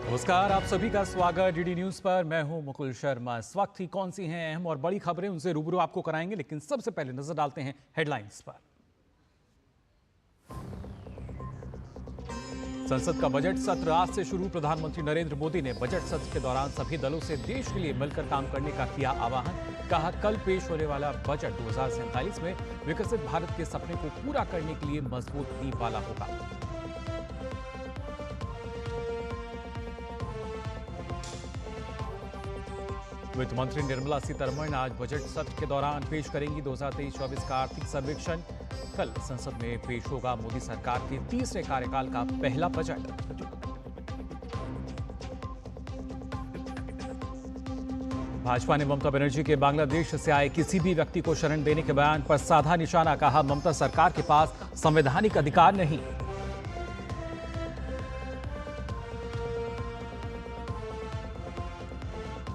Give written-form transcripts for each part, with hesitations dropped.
नमस्कार, आप सभी का स्वागत डीडी न्यूज पर। मैं हूं मुकुल शर्मा। इस वक्त ही कौन सी हैं अहम और बड़ी खबरें, उनसे रूबरू आपको कराएंगे, लेकिन सबसे पहले नजर डालते हैं हेडलाइंस पर। संसद का बजट सत्र आज से शुरू। प्रधानमंत्री नरेंद्र मोदी ने बजट सत्र के दौरान सभी दलों से देश के लिए मिलकर काम करने का किया आह्वान। कहा, कल पेश होने वाला बजट 2047 में विकसित भारत के सपने को पूरा करने के लिए मजबूत नींव वाला होगा। वित्त मंत्री निर्मला सीतारमण आज बजट सत्र के दौरान पेश करेंगी 2023-24 का आर्थिक सर्वेक्षण। कल संसद में पेश होगा मोदी सरकार के तीसरे कार्यकाल का पहला बजट। भाजपा ने ममता बनर्जी के बांग्लादेश से आए किसी भी व्यक्ति को शरण देने के बयान पर साधा निशाना। कहा, ममता सरकार के पास संवैधानिक अधिकार नहीं।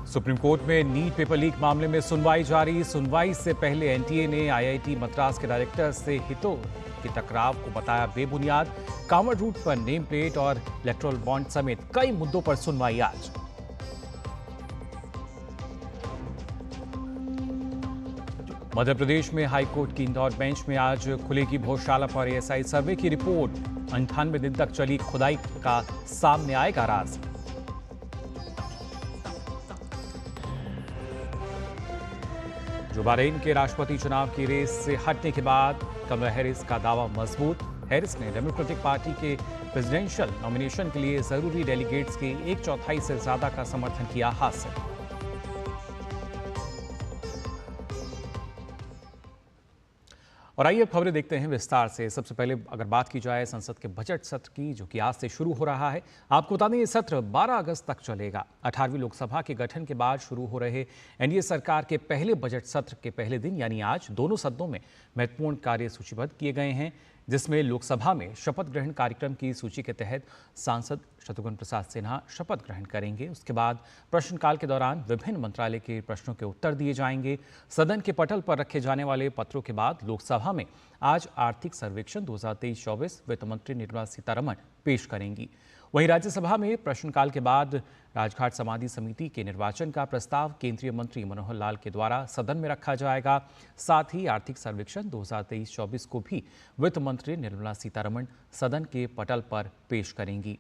सुप्रीम कोर्ट में नीट पेपर लीक मामले में सुनवाई जारी। सुनवाई से पहले एनटीए ने आईआईटी मद्रास के डायरेक्टर से हितों की टकराव को बताया बेबुनियाद। कांवड़ रूट पर नेम प्लेट और इलेक्टोरल बॉन्ड समेत कई मुद्दों पर सुनवाई आज। मध्य प्रदेश में हाईकोर्ट की इंदौर बेंच में आज खुलेगी भोजशाला पर एएसआई सर्वे की रिपोर्ट। 98 दिन तक चली खुदाई का सामने आएगा राज। जो बहरीन के राष्ट्रपति चुनाव की रेस से हटने के बाद कमला हैरिस का दावा मजबूत। हैरिस ने डेमोक्रेटिक पार्टी के प्रेसिडेंशियल नॉमिनेशन के लिए जरूरी डेलीगेट्स के 1/4 से ज्यादा का समर्थन किया हासिल। और आइए अब खबरें देखते हैं विस्तार से। सबसे पहले अगर बात की जाए संसद के बजट सत्र की, जो कि आज से शुरू हो रहा है। आपको बता दें, ये सत्र 12 अगस्त तक चलेगा। 18वीं लोकसभा के गठन के बाद शुरू हो रहे एनडीए सरकार के पहले बजट सत्र के पहले दिन यानी आज दोनों सदनों में महत्वपूर्ण कार्य सूचीबद्ध किए गए हैं, जिसमें लोकसभा में शपथ ग्रहण कार्यक्रम की सूची के तहत सांसद शत्रुघ्न प्रसाद सिन्हा शपथ ग्रहण करेंगे। उसके बाद प्रश्नकाल के दौरान विभिन्न मंत्रालय के प्रश्नों के उत्तर दिए जाएंगे। सदन के पटल पर रखे जाने वाले पत्रों के बाद लोकसभा में आज आर्थिक सर्वेक्षण 2023-24 वित्त मंत्री निर्मला सीतारमण पेश करेंगी। वहीं राज्यसभा में प्रश्नकाल के बाद राजघाट समाधि समिति के निर्वाचन का प्रस्ताव केंद्रीय मंत्री मनोहर लाल के द्वारा सदन में रखा जाएगा। साथ ही आर्थिक सर्वेक्षण 2023-24 को भी वित्त मंत्री निर्मला सीतारमण सदन के पटल पर पेश करेंगी।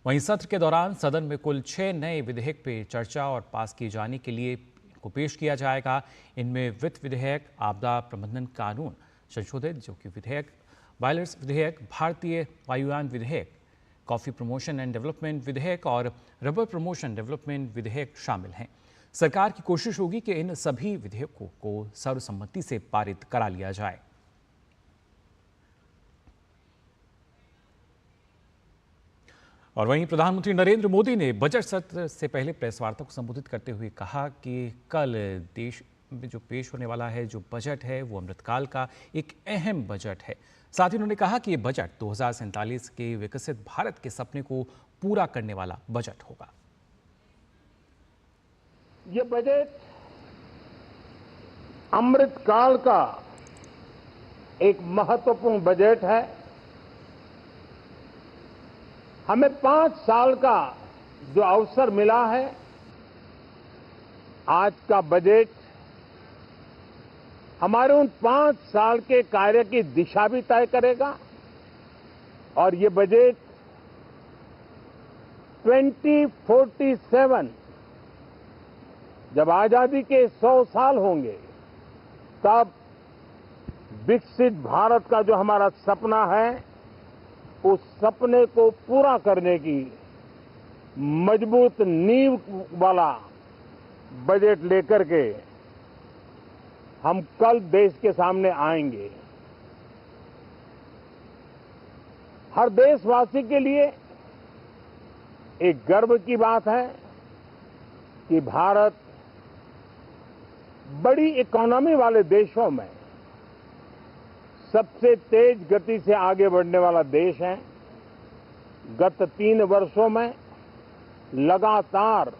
वहीं सत्र के दौरान सदन में कुल 6 नए विधेयक पे चर्चा और पास किए जाने के लिए को पेश किया जाएगा। इनमें वित्त विधेयक, आपदा प्रबंधन कानून संशोधित जो कि विधेयक, वायलेंस विधेयक, भारतीय वायुयान विधेयक, कॉफी प्रमोशन एंड डेवलपमेंट विधेयक और रबर प्रमोशन डेवलपमेंट विधेयक शामिल हैं। सरकार की कोशिश होगी कि इन सभी विधेयकों को सर्वसम्मति से पारित करा लिया जाए। और वहीं प्रधानमंत्री नरेंद्र मोदी ने बजट सत्र से पहले प्रेस वार्ता को संबोधित करते हुए कहा कि कल देश में जो पेश होने वाला है जो बजट है वो अमृतकाल का एक अहम बजट है। साथ ही उन्होंने कहा कि ये बजट 2047 के विकसित भारत के सपने को पूरा करने वाला बजट होगा। ये बजट अमृतकाल का एक महत्वपूर्ण बजट है। हमें 5 साल का जो अवसर मिला है, आज का बजट हमारे उन 5 साल के कार्य की दिशा भी तय करेगा। और ये बजट 2047 जब आजादी के 100 साल होंगे, तब विकसित भारत का जो हमारा सपना है, उस सपने को पूरा करने की मजबूत नींव वाला बजट लेकर के हम कल देश के सामने आएंगे। हर देशवासी के लिए एक गर्व की बात है कि भारत बड़ी इकोनॉमी वाले देशों में सबसे तेज गति से आगे बढ़ने वाला देश है। गत 3 वर्षों में लगातार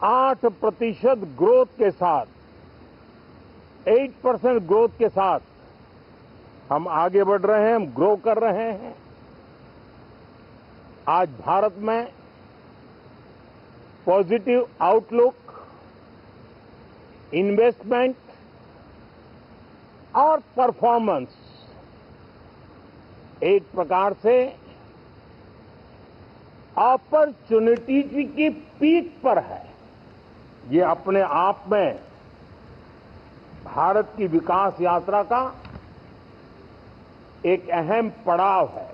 8% ग्रोथ के साथ 8% ग्रोथ के साथ हम आगे बढ़ रहे हैं, हम ग्रो कर रहे हैं। आज भारत में पॉजिटिव आउटलुक, इन्वेस्टमेंट और परफॉर्मेंस एक प्रकार से अपॉर्चुनिटीज की पीक पर है। ये अपने आप में भारत की विकास यात्रा का एक अहम पड़ाव है।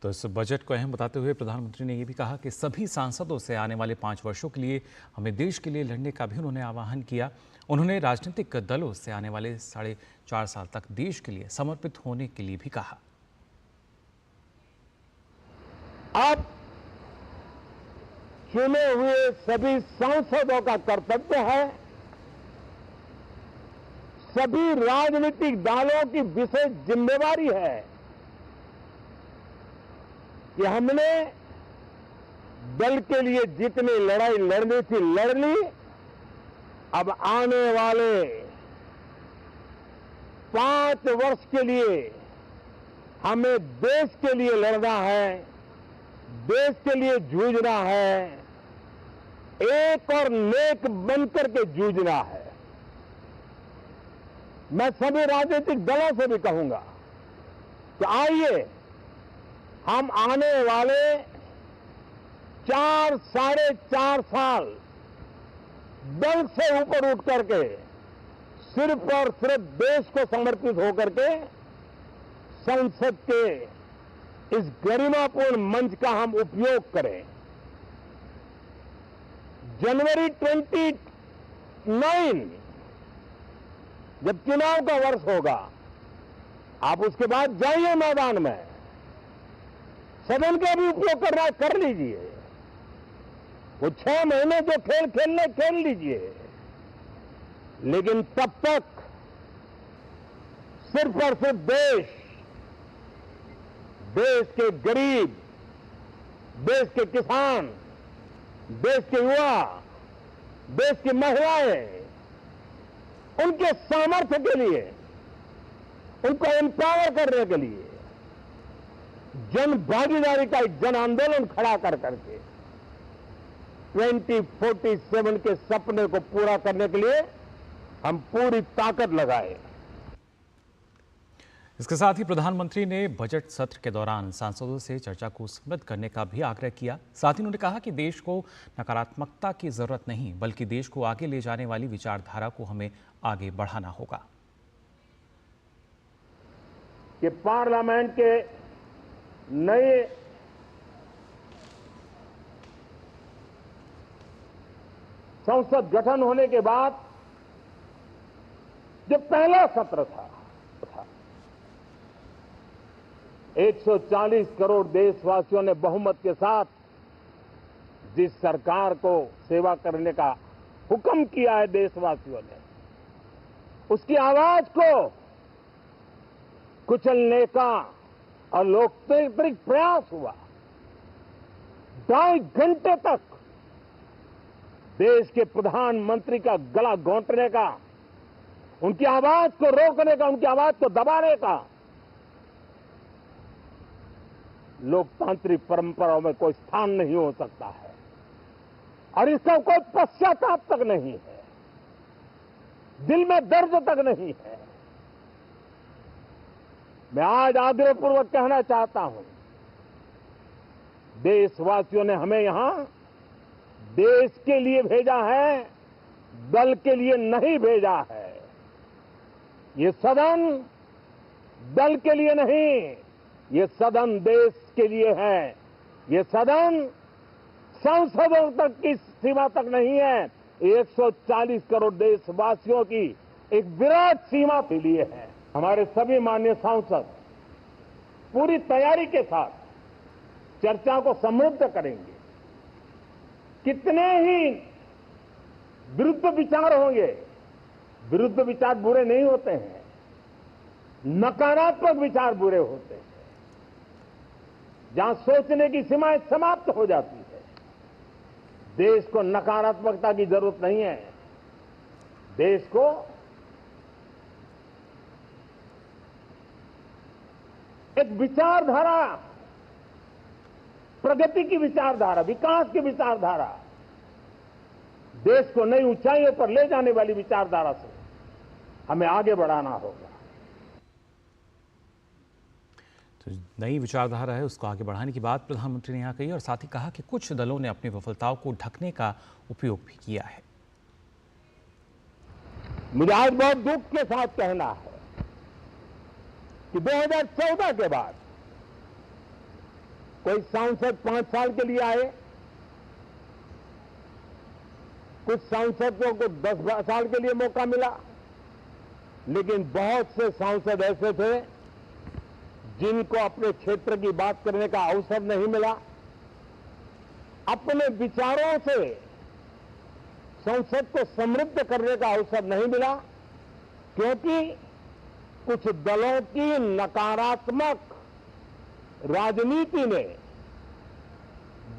तो इस बजट को अहम बताते हुए प्रधानमंत्री ने यह भी कहा कि सभी सांसदों से आने वाले 5 वर्षों के लिए हमें देश के लिए लड़ने का भी उन्होंने आह्वान किया। उन्होंने राजनीतिक दलों से आने वाले 4.5 साल तक देश के लिए समर्पित होने के लिए भी कहा। अब चुने हुए सभी सांसदों का कर्तव्य है, सभी राजनीतिक दलों की विशेष जिम्मेवारी है कि हमने दल के लिए जितनी लड़ाई लड़नी थी लड़ ली। अब आने वाले 5 वर्ष के लिए हमें देश के लिए लड़ना है, देश के लिए जूझना है, एक और नेक बनकर के जूझना है। मैं सभी राजनीतिक दलों से भी कहूंगा कि आइए हम आने वाले 4 साढ़े 4 साल दल से ऊपर उठ करके सिर्फ और सिर्फ देश को समर्पित होकर के संसद के इस गरिमापूर्ण मंच का हम उपयोग करें। जनवरी 29 जब चुनाव का वर्ष होगा, आप उसके बाद जाइए मैदान में, सदन का भी उपयोग करना है कर लीजिए। वो 6 महीने जो खेल खेलने खेल लीजिए, लेकिन तब तक सिर्फ और सिर्फ देश के गरीब, देश के किसान, देश के युवा, देश की महिलाएं, उनके सामर्थ्य के लिए, उनको एम्पावर करने के लिए जन भागीदारी का एक जन आंदोलन खड़ा कर करके 2047 के सपने को पूरा करने के लिए हम पूरी ताकत लगाए। इसके साथ ही प्रधानमंत्री ने बजट सत्र के दौरान सांसदों से चर्चा को समृद्ध करने का भी आग्रह किया। साथ ही उन्होंने कहा कि देश को नकारात्मकता की जरूरत नहीं, बल्कि देश को आगे ले जाने वाली विचारधारा को हमें आगे बढ़ाना होगा। कि पार्लियामेंट के नए संसद गठन होने के बाद जो पहला सत्र था 140 करोड़ देशवासियों ने बहुमत के साथ जिस सरकार को सेवा करने का हुक्म किया है देशवासियों ने, उसकी आवाज को कुचलने का और लोकतांत्रिक प्रयास हुआ। 2.5 घंटे तक देश के प्रधानमंत्री का गला घोंटने का, उनकी आवाज को रोकने का, उनकी आवाज को दबाने का लोकतांत्रिक परंपराओं में कोई स्थान नहीं हो सकता है और इसका कोई पश्चाताप तक नहीं है, दिल में दर्द तक नहीं है। मैं आज आग्रहपूर्वक कहना चाहता हूं, देशवासियों ने हमें यहां देश के लिए भेजा है, दल के लिए नहीं भेजा है। ये सदन दल के लिए नहीं, ये सदन देश के लिए है। ये सदन संसदों तक की सीमा तक नहीं है, 140 करोड़ देशवासियों की एक विराट सीमा के लिए है। हमारे सभी माननीय सांसद पूरी तैयारी के साथ चर्चा को समृद्ध करेंगे। कितने ही विरुद्ध विचार होंगे, विरुद्ध विचार बुरे नहीं होते हैं, नकारात्मक विचार बुरे होते हैं। जहां सोचने की सीमाएं समाप्त हो जाती है, देश को नकारात्मकता की जरूरत नहीं है। देश को एक विचारधारा प्रगति की विचारधारा, विकास की विचारधारा, देश को नई ऊंचाइयों पर ले जाने वाली विचारधारा से हमें आगे बढ़ाना होगा। तो नई विचारधारा है, उसको आगे बढ़ाने की बात प्रधानमंत्री ने यहाँ कही और साथ ही कहा कि कुछ दलों ने अपनी विफलताओं को ढकने का उपयोग भी किया है। मुझे आज बहुत दुख के साथ कहना है कि 2014 के बाद कोई सांसद 5 साल के लिए आए, कुछ सांसदों को 10 साल के लिए मौका मिला, लेकिन बहुत से सांसद ऐसे थे जिनको अपने क्षेत्र की बात करने का अवसर नहीं मिला, अपने विचारों से संसद को समृद्ध करने का अवसर नहीं मिला, क्योंकि कुछ दलों की नकारात्मक राजनीति ने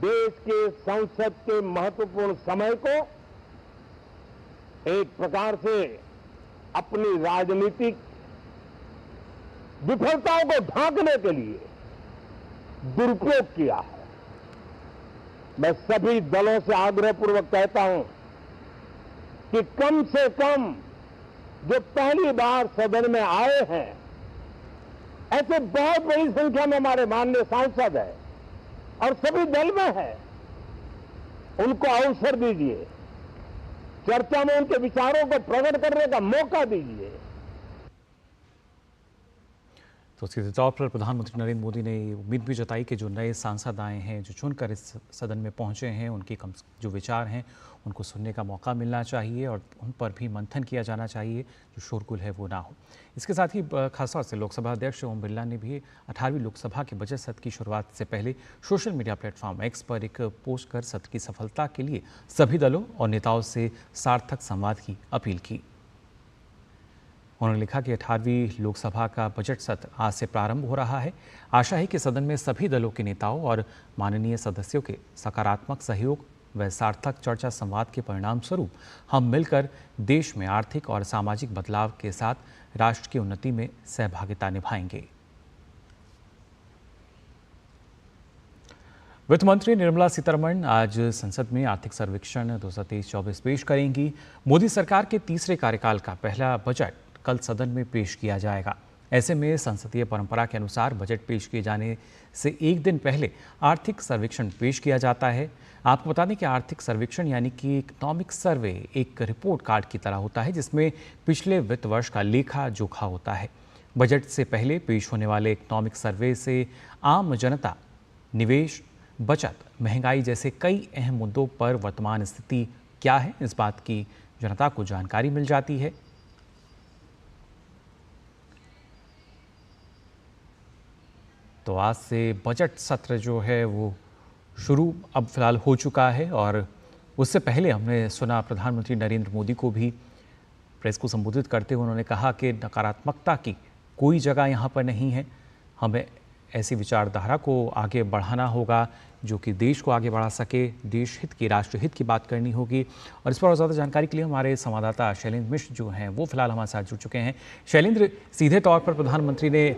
देश के संसद के महत्वपूर्ण समय को एक प्रकार से अपनी राजनीतिक विफलताओं को ढांकने के लिए दुरुपयोग किया है। मैं सभी दलों से आग्रहपूर्वक कहता हूं कि कम से कम जो पहली बार सदन में आए हैं, ऐसे बहुत बड़ी संख्या में हमारे माननीय सांसद हैं और सभी दल में हैं, उनको अवसर दीजिए, चर्चा में उनके विचारों को प्रकट करने का मौका दीजिए। तो सीधे तौर पर प्रधानमंत्री नरेंद्र मोदी ने उम्मीद भी जताई कि जो नए सांसद आए हैं, जो चुनकर इस सदन में पहुंचे हैं, उनके जो विचार हैं उनको सुनने का मौका मिलना चाहिए और उन पर भी मंथन किया जाना चाहिए, जो शोरगुल है वो ना हो। इसके साथ ही खासतौर से लोकसभा अध्यक्ष ओम बिरला ने भी 18वीं लोकसभा के बजट सत्र की शुरुआत से पहले सोशल मीडिया प्लेटफॉर्म एक्स पर एक पोस्ट कर सत्र की सफलता के लिए सभी दलों और नेताओं से सार्थक संवाद की अपील की। उन्होंने लिखा कि 18वीं लोकसभा का बजट सत्र आज से प्रारंभ हो रहा है। आशा है कि सदन में सभी दलों के नेताओं और माननीय सदस्यों के सकारात्मक सहयोग व सार्थक चर्चा संवाद के परिणाम स्वरूप हम मिलकर देश में आर्थिक और सामाजिक बदलाव के साथ राष्ट्र की उन्नति में सहभागिता निभाएंगे। वित्त मंत्री निर्मला सीतारमण आज संसद में आर्थिक सर्वेक्षण 2023-24 पेश करेंगी। मोदी सरकार के तीसरे कार्यकाल का पहला बजट कल सदन में पेश किया जाएगा। ऐसे में संसदीय परंपरा के अनुसार बजट पेश किए जाने से एक दिन पहले आर्थिक सर्वेक्षण पेश किया जाता है। आपको बता दें कि आर्थिक सर्वेक्षण यानी कि इकोनॉमिक सर्वे एक रिपोर्ट कार्ड की तरह होता है, जिसमें पिछले वित्त वर्ष का लेखा जोखा होता है। बजट से पहले पेश होने वाले इकोनॉमिक सर्वे से आम जनता, निवेश, बचत, महंगाई जैसे कई अहम मुद्दों पर वर्तमान स्थिति क्या है, इस बात की जनता को जानकारी मिल जाती है। तो आज से बजट सत्र जो है वो शुरू अब फिलहाल हो चुका है और उससे पहले हमने सुना प्रधानमंत्री नरेंद्र मोदी को भी प्रेस को संबोधित करते हुए उन्होंने कहा कि नकारात्मकता की कोई जगह यहाँ पर नहीं है। हमें ऐसी विचारधारा को आगे बढ़ाना होगा जो कि देश को आगे बढ़ा सके, देश हित की, राष्ट्र हित की बात करनी होगी। और इस पर और ज़्यादा जानकारी के लिए हमारे संवाददाता शैलेंद्र मिश्र जो हैं वो फिलहाल हमारे साथ जुड़ चुके हैं। शैलेंद्र, सीधे तौर पर प्रधानमंत्री ने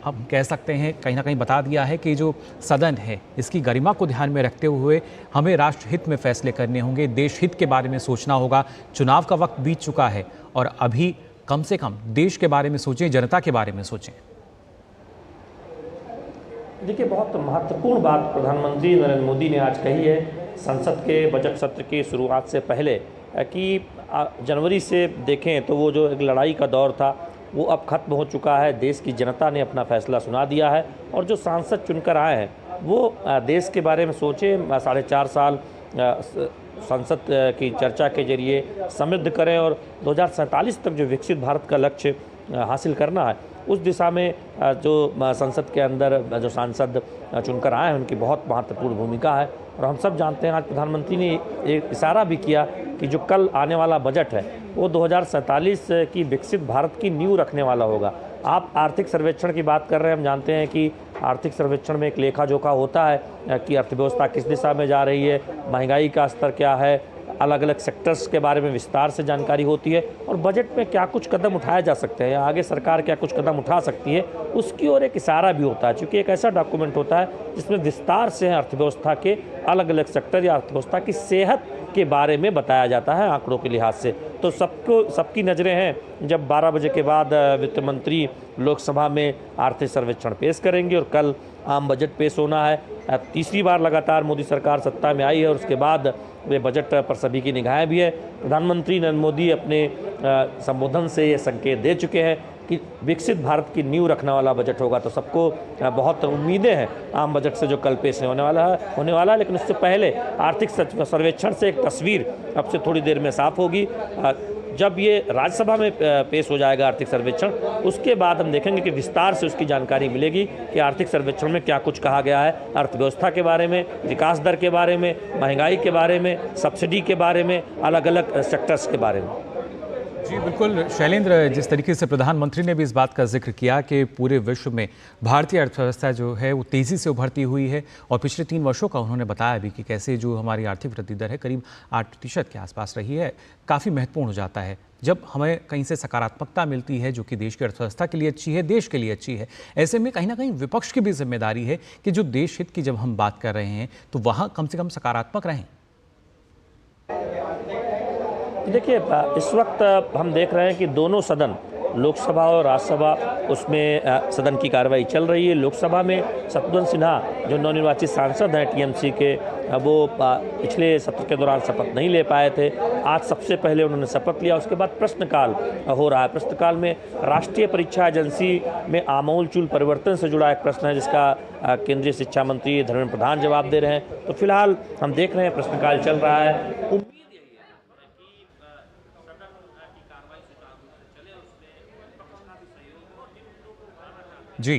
हम कह सकते हैं कहीं ना कहीं बता दिया है कि जो सदन है इसकी गरिमा को ध्यान में रखते हुए हमें राष्ट्र हित में फैसले करने होंगे, देश हित के बारे में सोचना होगा। चुनाव का वक्त बीत चुका है और अभी कम से कम देश के बारे में सोचें, जनता के बारे में सोचें। देखिए, बहुत महत्वपूर्ण बात प्रधानमंत्री नरेंद्र मोदी ने आज कही है संसद के बजट सत्र की शुरुआत से पहले कि जनवरी से देखें तो वो जो एक लड़ाई का दौर था वो अब खत्म हो चुका है। देश की जनता ने अपना फैसला सुना दिया है और जो सांसद चुनकर आए हैं वो देश के बारे में सोचें, 4.5 साल संसद की चर्चा के जरिए समृद्ध करें और 2047 तक जो विकसित भारत का लक्ष्य हासिल करना है उस दिशा में जो संसद के अंदर जो सांसद चुनकर आए हैं उनकी बहुत महत्वपूर्ण भूमिका है। और हम सब जानते हैं आज प्रधानमंत्री ने एक इशारा भी किया कि जो कल आने वाला बजट है वो 2047 की विकसित भारत की नींव रखने वाला होगा। आप आर्थिक सर्वेक्षण की बात कर रहे हैं, हम जानते हैं कि आर्थिक सर्वेक्षण में एक लेखा जोखा होता है कि अर्थव्यवस्था किस दिशा में जा रही है, महंगाई का स्तर क्या है, अलग अलग सेक्टर्स के बारे में विस्तार से जानकारी होती है और बजट में क्या कुछ कदम उठाए जा सकते हैं या आगे सरकार क्या कुछ कदम उठा सकती है उसकी ओर एक इशारा भी होता है, क्योंकि एक ऐसा डॉक्यूमेंट होता है जिसमें विस्तार से अर्थव्यवस्था के अलग अलग सेक्टर या अर्थव्यवस्था की सेहत के बारे में बताया जाता है आंकड़ों के लिहाज से। तो सबकी नज़रें हैं जब 12 बजे के बाद वित्त मंत्री लोकसभा में आर्थिक सर्वेक्षण पेश करेंगे और कल आम बजट पेश होना है। तीसरी बार लगातार मोदी सरकार सत्ता में आई है और उसके बाद वे बजट पर सभी की निगाहें भी है। प्रधानमंत्री नरेंद्र मोदी अपने संबोधन से ये संकेत दे चुके हैं कि विकसित भारत की नींव रखने वाला बजट होगा। तो सबको बहुत उम्मीदें हैं आम बजट से जो कल पेश होने वाला है। लेकिन उससे पहले आर्थिक सर्वेक्षण से एक तस्वीर अब से थोड़ी देर में साफ होगी। जब ये राज्यसभा में पेश हो जाएगा आर्थिक सर्वेक्षण, उसके बाद हम देखेंगे कि विस्तार से उसकी जानकारी मिलेगी कि आर्थिक सर्वेक्षण में क्या कुछ कहा गया है अर्थव्यवस्था के बारे में, विकास दर के बारे में, महंगाई के बारे में, सब्सिडी के बारे में, अलग अलग सेक्टर्स के बारे में। जी बिल्कुल शैलेंद्र, जिस तरीके से प्रधानमंत्री ने भी इस बात का जिक्र किया कि पूरे विश्व में भारतीय अर्थव्यवस्था जो है वो तेज़ी से उभरती हुई है और पिछले 3 वर्षों का उन्होंने बताया भी कि कैसे जो हमारी आर्थिक वृद्धि दर है करीब 8% के आसपास रही है, काफ़ी महत्वपूर्ण हो जाता है जब हमें कहीं से सकारात्मकता मिलती है जो कि देश की अर्थव्यवस्था के लिए अच्छी है, देश के लिए अच्छी है। ऐसे में कहीं ना कहीं विपक्ष की भी जिम्मेदारी है कि जो देश हित की जब हम बात कर रहे हैं तो वहाँ कम से कम सकारात्मक रहें। देखिए, इस वक्त हम देख रहे हैं कि दोनों सदन, लोकसभा और राज्यसभा, उसमें सदन की कार्रवाई चल रही है। लोकसभा में शत्रुघ्न सिन्हा जो नवनिर्वाचित सांसद हैं टीएमसी के, वो पिछले सत्र के दौरान शपथ नहीं ले पाए थे। आज सबसे पहले उन्होंने शपथ लिया। उसके बाद प्रश्नकाल हो रहा है। प्रश्नकाल में राष्ट्रीय परीक्षा एजेंसी में आमूलचूल परिवर्तन से जुड़ा एक प्रश्न है जिसका केंद्रीय शिक्षा मंत्री धर्मेंद्र प्रधान जवाब दे रहे हैं। तो फिलहाल हम देख रहे हैं प्रश्नकाल चल रहा है। जी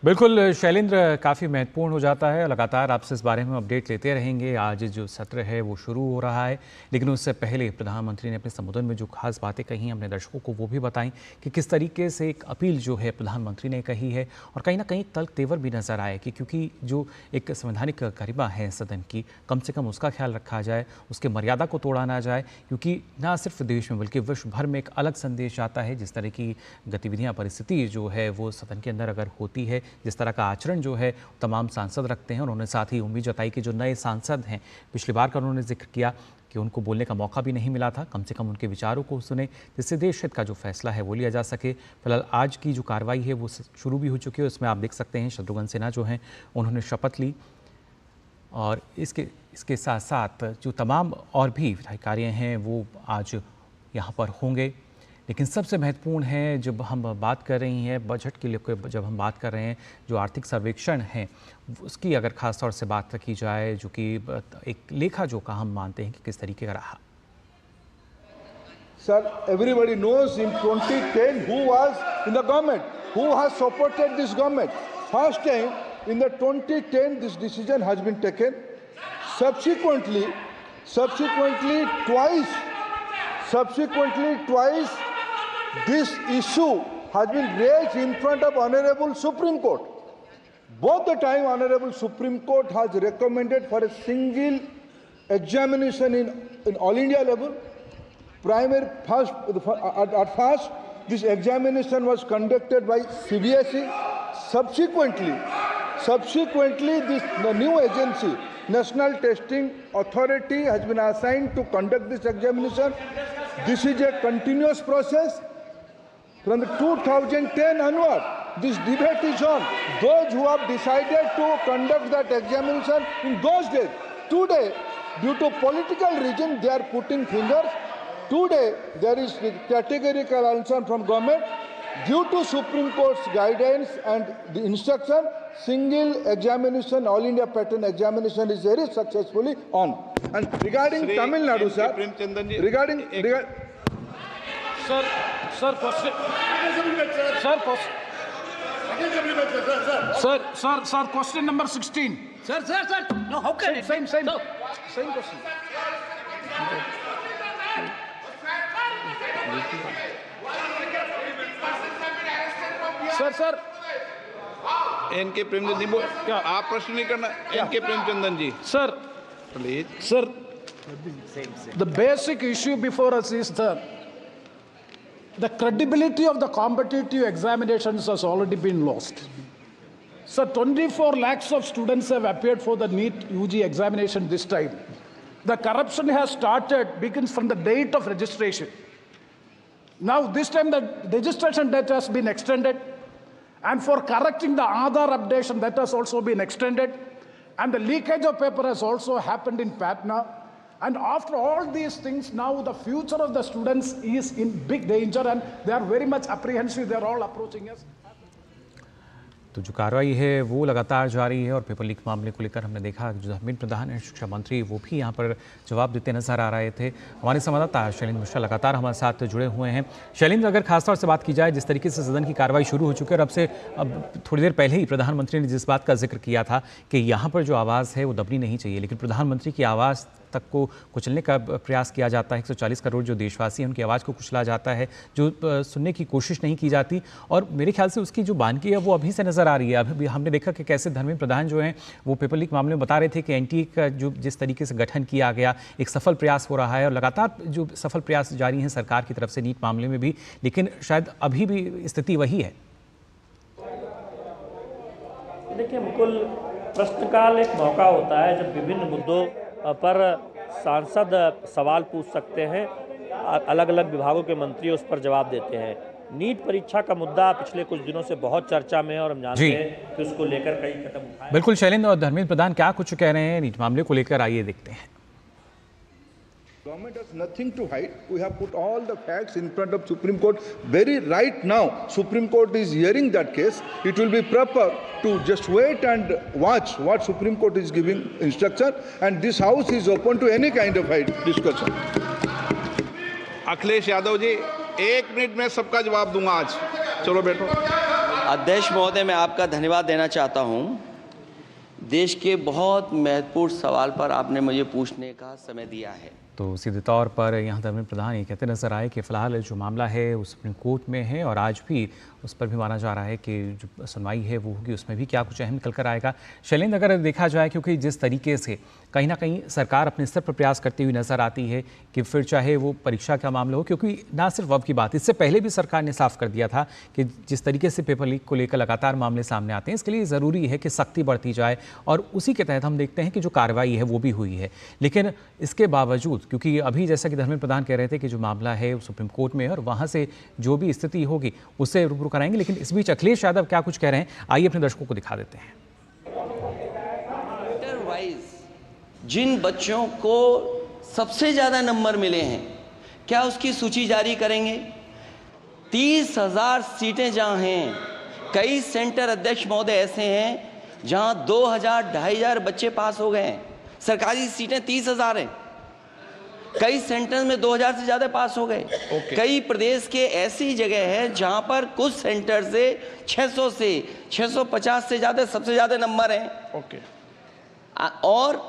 बिल्कुल शैलेंद्र, काफ़ी महत्वपूर्ण हो जाता है। लगातार आपसे इस बारे में अपडेट लेते रहेंगे। आज जो सत्र है वो शुरू हो रहा है, लेकिन उससे पहले प्रधानमंत्री ने अपने संबोधन में जो खास बातें कही अपने दर्शकों को वो भी बताई कि किस तरीके से एक अपील जो है प्रधानमंत्री ने कही है और कहीं ना कहीं तल्ख तेवर भी नजर आए कि क्योंकि जो एक संवैधानिक गरिमा है सदन की, कम से कम उसका ख्याल रखा जाए, उसके मर्यादा को तोड़ा ना जाए, क्योंकि ना सिर्फ देश में बल्कि विश्व भर में एक अलग संदेश आता है जिस तरह की गतिविधियाँ, परिस्थिति जो है वो सदन के अंदर अगर होती है, जिस तरह का आचरण जो है तमाम सांसद रखते हैं। और उन्होंने साथ ही उम्मीद जताई कि जो नए सांसद हैं, पिछली बार का उन्होंने जिक्र किया कि उनको बोलने का मौका भी नहीं मिला था, कम से कम उनके विचारों को सुने जिससे देश हित का जो फैसला है वो लिया जा सके। फिलहाल आज की जो कार्रवाई है वो शुरू भी हो चुकी है। उसमें आप देख सकते हैं शत्रुघ्न सिन्हा जो हैं उन्होंने शपथ ली और इसके साथ साथ जो तमाम और भी विधायी कार्य हैं वो आज यहाँ पर होंगे। लेकिन सबसे महत्वपूर्ण है जब हम बात कर रही हैं बजट के लिए, जब हम बात कर रहे हैं जो आर्थिक सर्वेक्षण है उसकी अगर खास तौर से बात रखी जाए, जो कि एक लेखा जोखा हम मानते हैं कि किस तरीके का रहा। Sir, everybody knows in 2010 who was in the government, who has supported this government. First time in the 2010 this decision has been taken. Subsequently twice this issue has been raised in front of Honorable Supreme Court. Both the time Honorable Supreme Court has recommended for a single examination in all India level. At first this examination was conducted by CBSE. Subsequently the new agency, National Testing Authority, has been assigned to conduct this examination. This is a continuous process. From the 2010 onward, this debate is on. Those who have decided to conduct that examination in those days, today, due to political reason, they are putting fingers. Today, there is categorical answer from government. Due to Supreme Court's guidance and the instruction, single examination, All India pattern examination is very successfully on. And regarding Tamil Nadu, sir, question number 16. Sir. No, how can it? Same question. Sir. N K. Premchand ji क्या? आप प्रश्न नहीं करना, N K. Premchandan ji Sir, please. sir, the basic issue before us is the credibility of the competitive examinations has already been lost. So 24 lakhs of students have appeared for the NEET UG examination this time. The corruption has started, begins from the date of registration. Now this time the registration date has been extended, and for correcting the Aadhaar updation, that has also been extended, and the leakage of paper has also happened in Patna. And after all these things, now the future of the students is in big danger, and they are very much apprehensive. They are all approaching us. तो जो कार्रवाई है वो लगातार जारी है और paper leak मामले को लेकर हमने देखा जो धर्मेंद्र प्रधान है शिक्षा मंत्री वो भी यहाँ पर जवाब देते नजर आ रहे थे। हमारे संवाददाता शैलेंद्र मिश्रा लगातार हमारे साथ जुड़े हुए हैं। शैलेंद्र, अगर खासतौर से बात की जाए जिस तरीके से सदन की कार्रवाई शुरू हो चुकी है और अब थोड़ी देर पहले ही प्रधानमंत्री ने जिस बात का जिक्र किया था कि यहाँ पर जो आवाज़ है वो दबनी नहीं चाहिए, लेकिन प्रधानमंत्री की आवाज़ तक को कुचलने का प्रयास किया जाता है। 140 करोड़ जो देशवासी हैं उनकी आवाज़ को कुचला जाता है, जो सुनने की कोशिश नहीं की जाती, और मेरे ख्याल से उसकी जो बानगी है वो अभी से नज़र आ रही है। अभी हमने देखा कि कैसे धर्मेंद्र प्रधान जो हैं वो पेपर लीक मामले में बता रहे थे कि एनटीए का जो जिस तरीके से गठन किया गया एक सफल प्रयास हो रहा है और लगातार जो सफल प्रयास जारी हैं सरकार की तरफ से नीट मामले में भी, लेकिन शायद अभी भी स्थिति वही है। देखिए मुकुल, प्रश्नकाल एक मौका होता है जब विभिन्न मुद्दों पर सांसद सवाल पूछ सकते हैं, अलग अलग विभागों के मंत्री उस पर जवाब देते हैं। नीट परीक्षा का मुद्दा पिछले कुछ दिनों से बहुत चर्चा में है और हम जानते हैं कि उसको लेकर कई कदम उठाए। बिल्कुल शैलेंद्र, और धर्मेंद्र प्रधान क्या कुछ कह रहे हैं नीट मामले को लेकर, आइए देखते हैं। Government has nothing to hide. We have put all the facts in front of Supreme Court. Very right now, Supreme Court is hearing that case. It will be proper to just wait and watch what Supreme Court is giving instruction. And this house is open to any kind of discussion. Akhilesh Yadav ji 1 minute में सबका जवाब दूंगा आज। चलो बैठो। अध्यक्ष महोदय, मैं आपका धन्यवाद देना चाहता हूं। देश के बहुत महत्वपूर्ण सवाल पर आपने मुझे पूछने का समय दिया है। तो सीधे तौर पर यहाँ धर्मेंद्र प्रधान ये कहते नजर आए कि फ़िलहाल जो मामला है वो सुप्रीम कोर्ट में है और आज भी उस पर भी माना जा रहा है कि जो सुनवाई है वो होगी, उसमें भी क्या कुछ अहम निकल कर आएगा। शैलेंद्र, अगर देखा जाए क्योंकि जिस तरीके से कहीं ना कहीं सरकार अपने स्तर पर प्रयास करती हुई नज़र आती है कि फिर चाहे वो परीक्षा का मामला हो, क्योंकि ना सिर्फ अब की बात, इससे पहले भी सरकार ने साफ कर दिया था कि जिस तरीके से पेपर लीक को लेकर लगातार मामले सामने आते हैं, इसके लिए ज़रूरी है कि सख्ती बढ़ती जाए, और उसी के तहत हम देखते हैं कि जो कार्रवाई है वो भी हुई है। लेकिन इसके बावजूद, क्योंकि अभी जैसा कि धर्मेंद्र प्रधान कह रहे थे कि जो मामला है वो सुप्रीम कोर्ट में है और वहाँ से जो भी स्थिति होगी उससे रूबरू कराएंगे, लेकिन इस बीच अखिलेश यादव क्या कुछ कह रहे हैं, आइए अपने दर्शकों को दिखा देते हैं। जिन बच्चों को सबसे ज्यादा नंबर मिले हैं, क्या उसकी सूची जारी करेंगे? 30,000 सीटें जहां हैं, कई सेंटर अध्यक्ष महोदय ऐसे हैं जहां 2,000 2,500 बच्चे पास हो गए हैं। सरकारी सीटें 30,000 हैं, कई सेंटर में 2,000 से ज्यादा पास हो गए। कई प्रदेश के ऐसी जगह है जहां पर कुछ सेंटर से 600 से 650 से ज्यादा सबसे ज्यादा नंबर हैं। और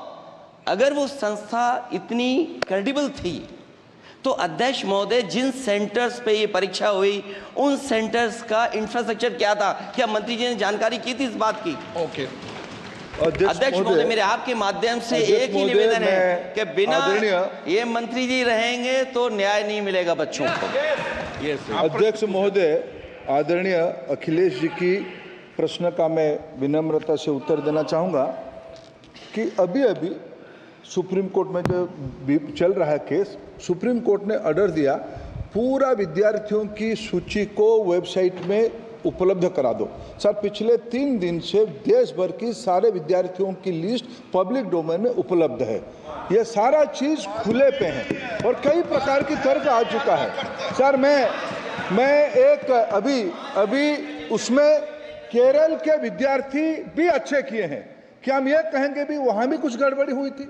अगर वो संस्था इतनी क्रेडिबल थी तो अध्यक्ष महोदय जिन सेंटर्स पे ये परीक्षा हुई उन सेंटर्स का इंफ्रास्ट्रक्चर क्या था? क्या मंत्री जी ने जानकारी की थी इस बात की? अध्यक्ष महोदय, मेरे आपके माध्यम से एक ही निवेदन है कि बिना ये मंत्री जी रहेंगे तो न्याय नहीं मिलेगा बच्चों को। अध्यक्ष महोदय, आदरणीय अखिलेश जी की प्रश्न का मैं विनम्रता से उत्तर देना चाहूँगा कि अभी सुप्रीम कोर्ट में जो चल रहा है केस, सुप्रीम कोर्ट ने ऑर्डर दिया पूरा विद्यार्थियों की सूची को वेबसाइट में उपलब्ध करा दो। सर, पिछले 3 दिन से देश भर की सारे विद्यार्थियों की लिस्ट पब्लिक डोमेन में उपलब्ध है। ये सारा चीज़ खुले पे है और कई प्रकार की तर्क आ चुका है। सर, मैं एक अभी उसमें केरल के विद्यार्थी भी अच्छे किए हैं, क्या हम ये कहेंगे भी वहाँ भी कुछ गड़बड़ी हुई थी?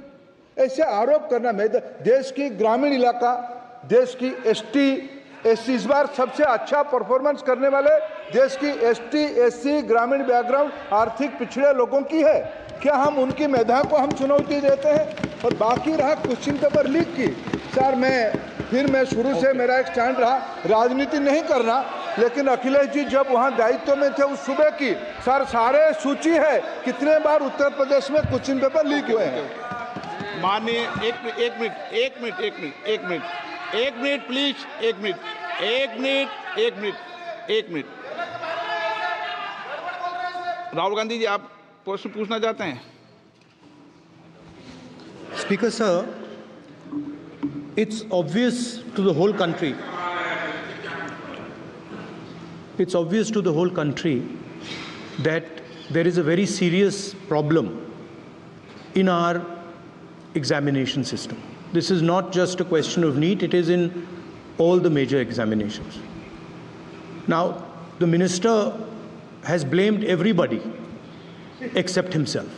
ऐसे आरोप करना, मैं देश की ग्रामीण इलाका, देश की एसटी एससी इस बार सबसे अच्छा परफॉर्मेंस करने वाले देश की एसटी एससी ग्रामीण बैकग्राउंड आर्थिक पिछड़े लोगों की है। क्या हम उनकी मेधा को हम चुनौती देते हैं? और बाकी रहा क्वेश्चन पेपर लीक की, सर मैं शुरू से मेरा एक स्टैंड रहा, राजनीति नहीं करना, लेकिन अखिलेश जी जब वहाँ दायित्व में थे उस सूबे की, सर सारे सूची है कितने बार उत्तर प्रदेश में क्वेश्चन पेपर लीक हुए हैं। माननीय एक मिनट प्लीज, एक मिनट। राहुल गांधी जी, आप प्रश्न पूछना चाहते हैं? Speaker sir, it's obvious to the whole country. It's obvious to the whole country that there is a very serious problem in our examination system. This is not just a question of NEET, it is in all the major examinations. Now, the minister has blamed everybody except himself.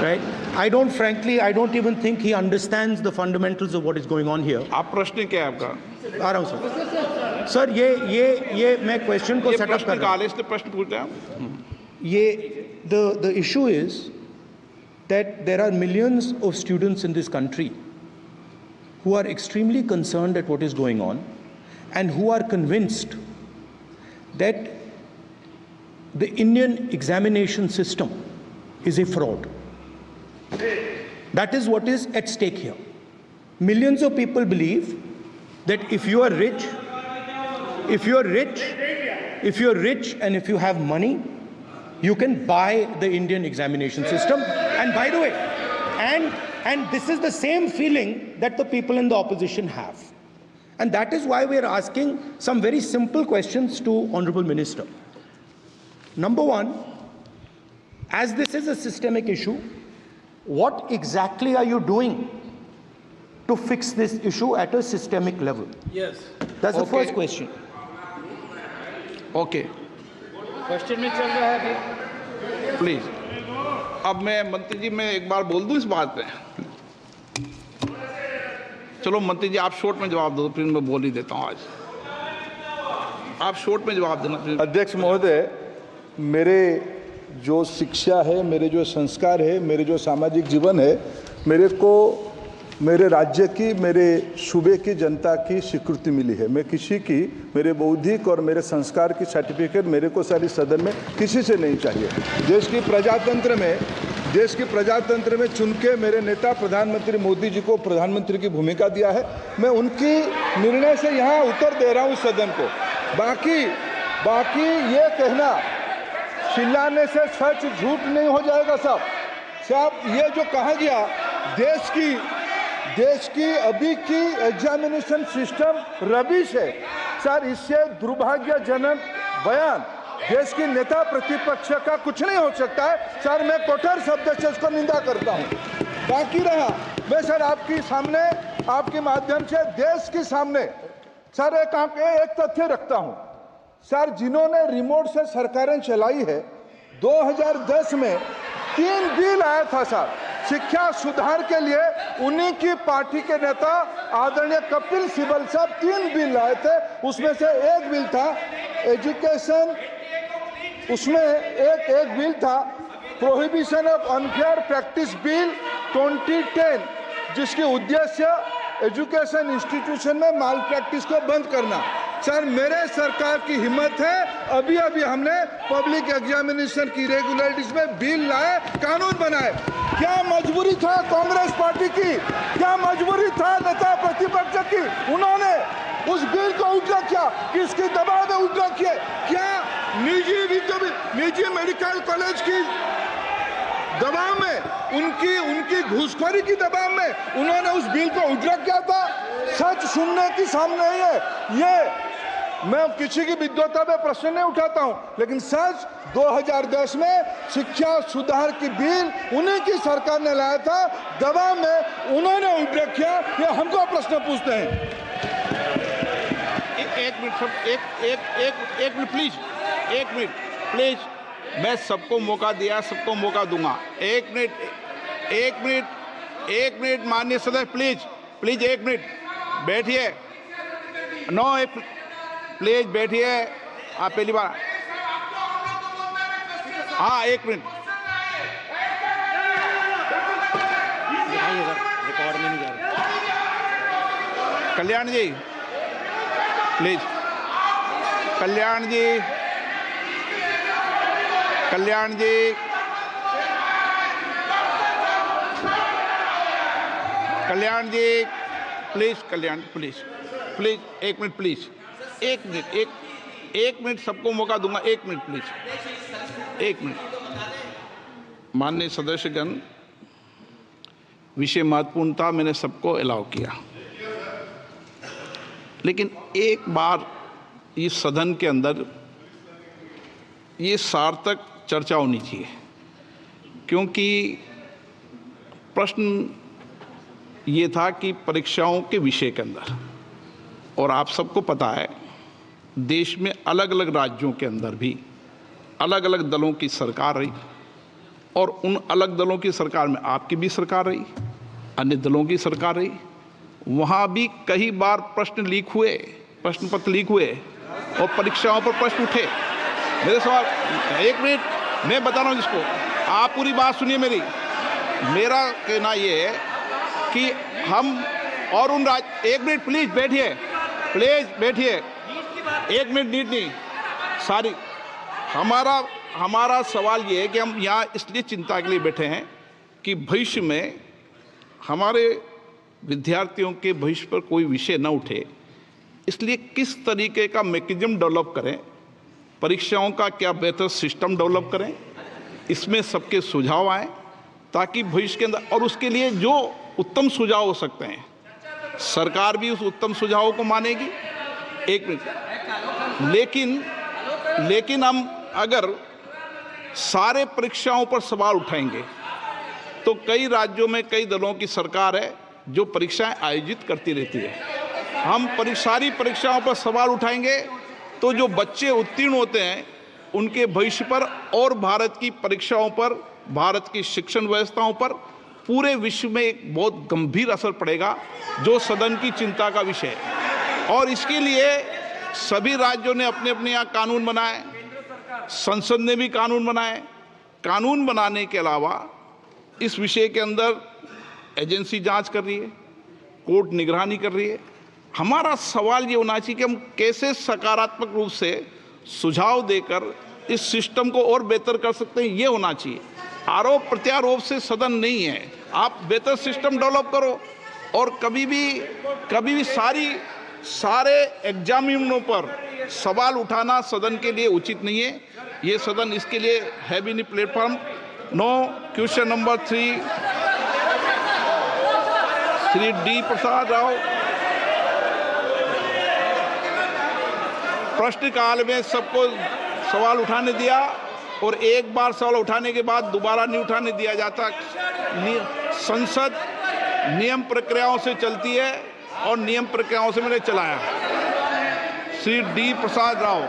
Right? I don't even think he understands the fundamentals of what is going on here. आप प्रश्न क्या है आपका? आ रहा हूं sir. ये मैं question को सेटअप कर रहा हूं। इसलिए प्रश्न पूछ रहे हैं। ये the issue is that there are millions of students in this country who are extremely concerned at what is going on and who are convinced that the Indian examination system is a fraud. That is what is at stake here. Millions of people believe that if you are rich and if you have money, you can buy the Indian examination system. And by the way, and this is the same feeling that the people in the opposition have. And that is why we are asking some very simple questions to Honorable Minister. Number one, as this is a systemic issue, what exactly are you doing to fix this issue at a systemic level? Yes. That's the first question. Okay, question में चल रहा है अभी। Please. अब मैं मंत्री जी, मैं एक बार बोल दूं इस बात पे? चलो मंत्री जी, आप शॉर्ट में जवाब दो, फिर मैं बोल ही देता हूं। आज आप शॉर्ट में जवाब देना। अध्यक्ष महोदय, मेरे जो शिक्षा है, मेरे जो संस्कार है, मेरे जो सामाजिक जीवन है, मेरे को मेरे राज्य की, मेरे सूबे की जनता की स्वीकृति मिली है। मैं किसी की, मेरे बौद्धिक और मेरे संस्कार की सर्टिफिकेट मेरे को सारी सदन में किसी से नहीं चाहिए। देश की प्रजातंत्र में चुन के मेरे नेता प्रधानमंत्री मोदी जी को प्रधानमंत्री की भूमिका दिया है। मैं उनकी निर्णय से यहाँ उत्तर दे रहा हूँ सदन को। बाकी ये कहना चिल्लाने से सच झूठ नहीं हो जाएगा साहब। ये जो कहा गया देश की अभी की एग्जामिनेशन सिस्टम रबिश है सर, इससे दुर्भाग्यजनक बयान देश की नेता प्रतिपक्ष का कुछ नहीं हो सकता है सर। मैं कठोर शब्द से इसको निंदा करता हूं। बाकी रहा, मैं सर आपके सामने, आपके माध्यम से देश के सामने सर एक तथ्य रखता हूं सर। जिन्होंने रिमोट से सरकारें चलाई है, 2010 में 3 बिल आया था सर शिक्षा सुधार के लिए। उन्हीं की पार्टी के नेता आदरणीय कपिल सिब्बल साहब 3 बिल लाए थे। उसमें से एक बिल था एजुकेशन, उसमें एक बिल था prohibition of unfair practice bill 2010, जिसकी उद्देश्य एजुकेशन इंस्टीट्यूशन में माल प्रैक्टिस को बंद करना। सर मेरे सरकार की हिम्मत है, अभी हमने पब्लिक एग्जामिनेशन की रेगुलरिटीज में बिल लाए, कानून बनाए। क्या मजबूरी था कांग्रेस पार्टी की, क्या मजबूरी था नेता प्रतिपक्ष की? उन्होंने उस बिल को उल्टा किया, किसके दबाव में उल्टा किया? क्या निजी मेडिकल कॉलेज की दबाव में, उनकी घूसखोरी की दबाव में उन्होंने उस बिल को उल्टा किया था? सच सुनने की सामने नहीं है। ये मैं किसी की विद्वता पे प्रश्न नहीं उठाता हूं, लेकिन सच 2010 में शिक्षा सुधार की बिल उन्हीं की सरकार ने लाया था, दबाव में उन्होंने उल्टा किया। ये हमको प्रश्न पूछते हैं। एक मिनट प्लीज। मैं सबको मौका दिया, सबको मौका दूंगा। एक मिनट माननीय सदस्य, प्लीज 1 मिनट बैठिए। प्लीज बैठिए। आप पहली बार, हाँ 1 मिनट। रिकॉर्ड में नहीं जा रहा। Kalyan ji please. Kalyan ji, Kalyan ji, Kalyan ji, please, Kalyan please, please 1 minute, please 1 minute, एक मिनट, सबको मौका दूंगा, 1 मिनट प्लीज, 1 मिनट। माननीय सदस्यगण, विषय महत्वपूर्ण था, मैंने सबको अलाउ किया, लेकिन एक बार इस सदन के अंदर ये सार्थक चर्चा होनी चाहिए, क्योंकि प्रश्न ये था कि परीक्षाओं के विषय के अंदर, और आप सबको पता है देश में अलग अलग राज्यों के अंदर भी अलग अलग दलों की सरकार रही, और उन अलग दलों की सरकार में आपकी भी सरकार रही, अन्य दलों की सरकार रही। वहाँ भी कई बार प्रश्न लीक हुए, प्रश्न पत्र लीक हुए और परीक्षाओं पर प्रश्न उठे। मेरे सवाल, 1 मिनट, मैं बता रहा हूँ जिसको, आप पूरी बात सुनिए मेरी। मेरा कहना ये है कि हम और उन 1 मिनट प्लीज बैठिए, प्लीज बैठिए, 1 मिनट नीट नहीं, सारी हमारा सवाल ये है कि हम यहाँ इसलिए चिंता के लिए बैठे हैं कि भविष्य में हमारे विद्यार्थियों के भविष्य पर कोई विषय न उठे, इसलिए किस तरीके का मैकेनिज्म डेवलप करें, परीक्षाओं का क्या बेहतर सिस्टम डेवलप करें, इसमें सबके सुझाव आए ताकि भविष्य के अंदर, और उसके लिए जो उत्तम सुझाव हो सकते हैं सरकार भी उस उत्तम सुझावों को मानेगी। 1 मिनट, लेकिन हम अगर सारे परीक्षाओं पर सवाल उठाएंगे तो कई राज्यों में कई दलों की सरकार है जो परीक्षाएं आयोजित करती रहती है। हम सारी परीक्षाओं पर सवाल उठाएंगे तो जो बच्चे उत्तीर्ण होते हैं उनके भविष्य पर और भारत की परीक्षाओं पर, भारत की शिक्षण व्यवस्थाओं पर, पूरे विश्व में एक बहुत गंभीर असर पड़ेगा, जो सदन की चिंता का विषय है। और इसके लिए सभी राज्यों ने अपने अपने यहाँ कानून बनाए, संसद ने भी कानून बनाए। कानून बनाने के अलावा इस विषय के अंदर एजेंसी जांच कर रही है, कोर्ट निगरानी कर रही है। हमारा सवाल ये होना चाहिए कि हम कैसे सकारात्मक रूप से सुझाव देकर इस सिस्टम को और बेहतर कर सकते हैं, ये होना चाहिए। आरोप प्रत्यारोप से सदन नहीं है, आप बेहतर सिस्टम डेवलप करो। और कभी भी सारे एग्जामिनरों पर सवाल उठाना सदन के लिए उचित नहीं है। ये सदन इसके लिए है भी नहीं platform. No, question number 3, Shri D Prasad Rao. प्रश्नकाल में सबको सवाल उठाने दिया और एक बार सवाल उठाने के बाद दोबारा नहीं उठाने दिया जाता। संसद नियम प्रक्रियाओं से चलती है और नियम प्रक्रियाओं से मैंने चलाया। श्री डी प्रसाद राव,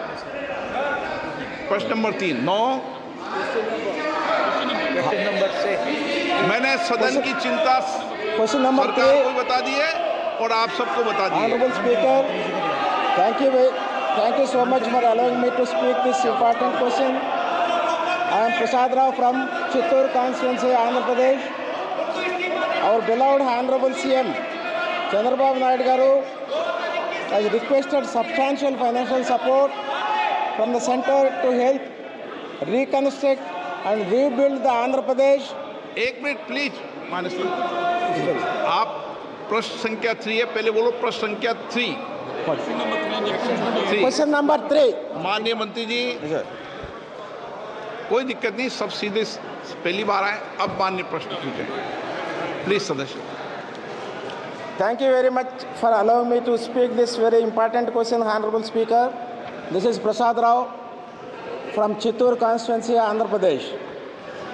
प्रश्न नंबर 3। 9, मैंने सदन की चिंता क्वेश्चन नंबर सरकार को बता दी है और आप सबको बता दी है। Honorable Speaker, thank you so much for allowing me to speak this important question. I am Prasad Rao from Chittoor constituency, Andhra Pradesh. Our beloved Honorable CM Chandrababu Naidu Garu has requested substantial financial support from the center to help reconstruct and rebuild the Andhra Pradesh. 1 minute please, Manas आप प्रश्न संख्या 3 है, पहले बोलो प्रश्न संख्या 3। Question number 3। माननीय मंत्री जी, कोई दिक्कत नहीं, सब सीधे पहली बार आए, अब माननीय प्रश्न पूछें प्लीज सदस्य। Thank you very much for allowing me to speak this very important question, Honorable Speaker. This is Prasad Rao from Chittoor constituency, Andhra Pradesh.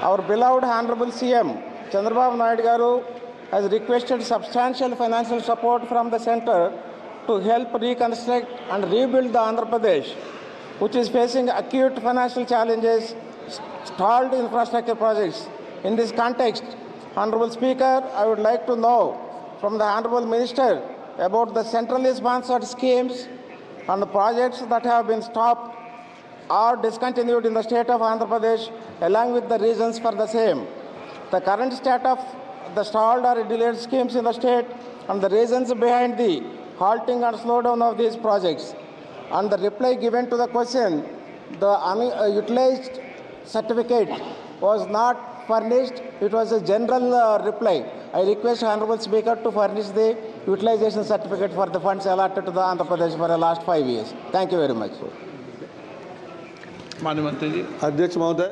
Our beloved Honorable CM Chandrababu Naidu Garu has requested substantial financial support from the center to help reconstruct and rebuild the Andhra Pradesh, which is facing acute financial challenges, stalled infrastructure projects. In this context, Honorable Speaker, I would like to know from the Honorable Minister about the centrally sponsored schemes and the projects that have been stopped or discontinued in the state of Andhra Pradesh, along with the reasons for the same. The current state of the stalled or delayed schemes in the state and the reasons behind the halting and slowdown of these projects. On the reply given to the question, the unutilized certificate was not furnished. It was a general reply. I request Honorable Speaker to furnish the utilization certificate for the funds allotted to the Andhra Pradesh for the last 5 years. Thank you very much. माननीय मंत्री जी। अध्यक्ष महोदय,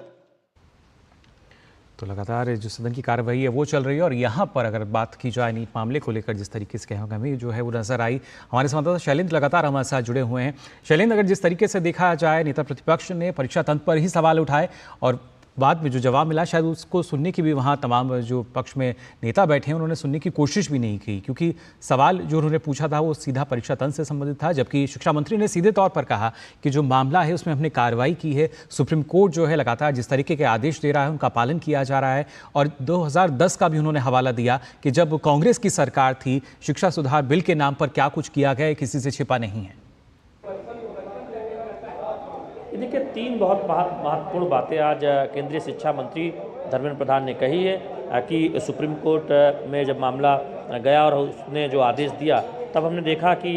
तो लगातार जो सदन की कार्रवाई है वो चल रही है और यहाँ पर अगर बात की जाए नीट मामले को लेकर जिस तरीके से हमें जो है वो नजर आई, हमारे संवाददाता शैलेंद्र लगातार हमारे साथ जुड़े हुए हैं। शैलेंद्र, अगर जिस तरीके से देखा जाए नेता प्रतिपक्ष ने परीक्षा तंत्र पर ही सवाल उठाए और बाद में जो जवाब मिला शायद उसको सुनने की भी वहाँ तमाम जो पक्ष में नेता बैठे हैं उन्होंने सुनने की कोशिश भी नहीं की, क्योंकि सवाल जो उन्होंने पूछा था वो सीधा परीक्षा तंत्र से संबंधित था। जबकि शिक्षा मंत्री ने सीधे तौर पर कहा कि जो मामला है उसमें हमने कार्रवाई की है, सुप्रीम कोर्ट जो है लगातार जिस तरीके के आदेश दे रहा है उनका पालन किया जा रहा है। और 2010 का भी उन्होंने हवाला दिया कि जब कांग्रेस की सरकार थी शिक्षा सुधार बिल के नाम पर क्या कुछ किया गया किसी से छिपा नहीं है। देखिए, तीन बहुत महत्वपूर्ण बातें आज केंद्रीय शिक्षा मंत्री धर्मेंद्र प्रधान ने कही है कि सुप्रीम कोर्ट में जब मामला गया और उसने जो आदेश दिया तब हमने देखा कि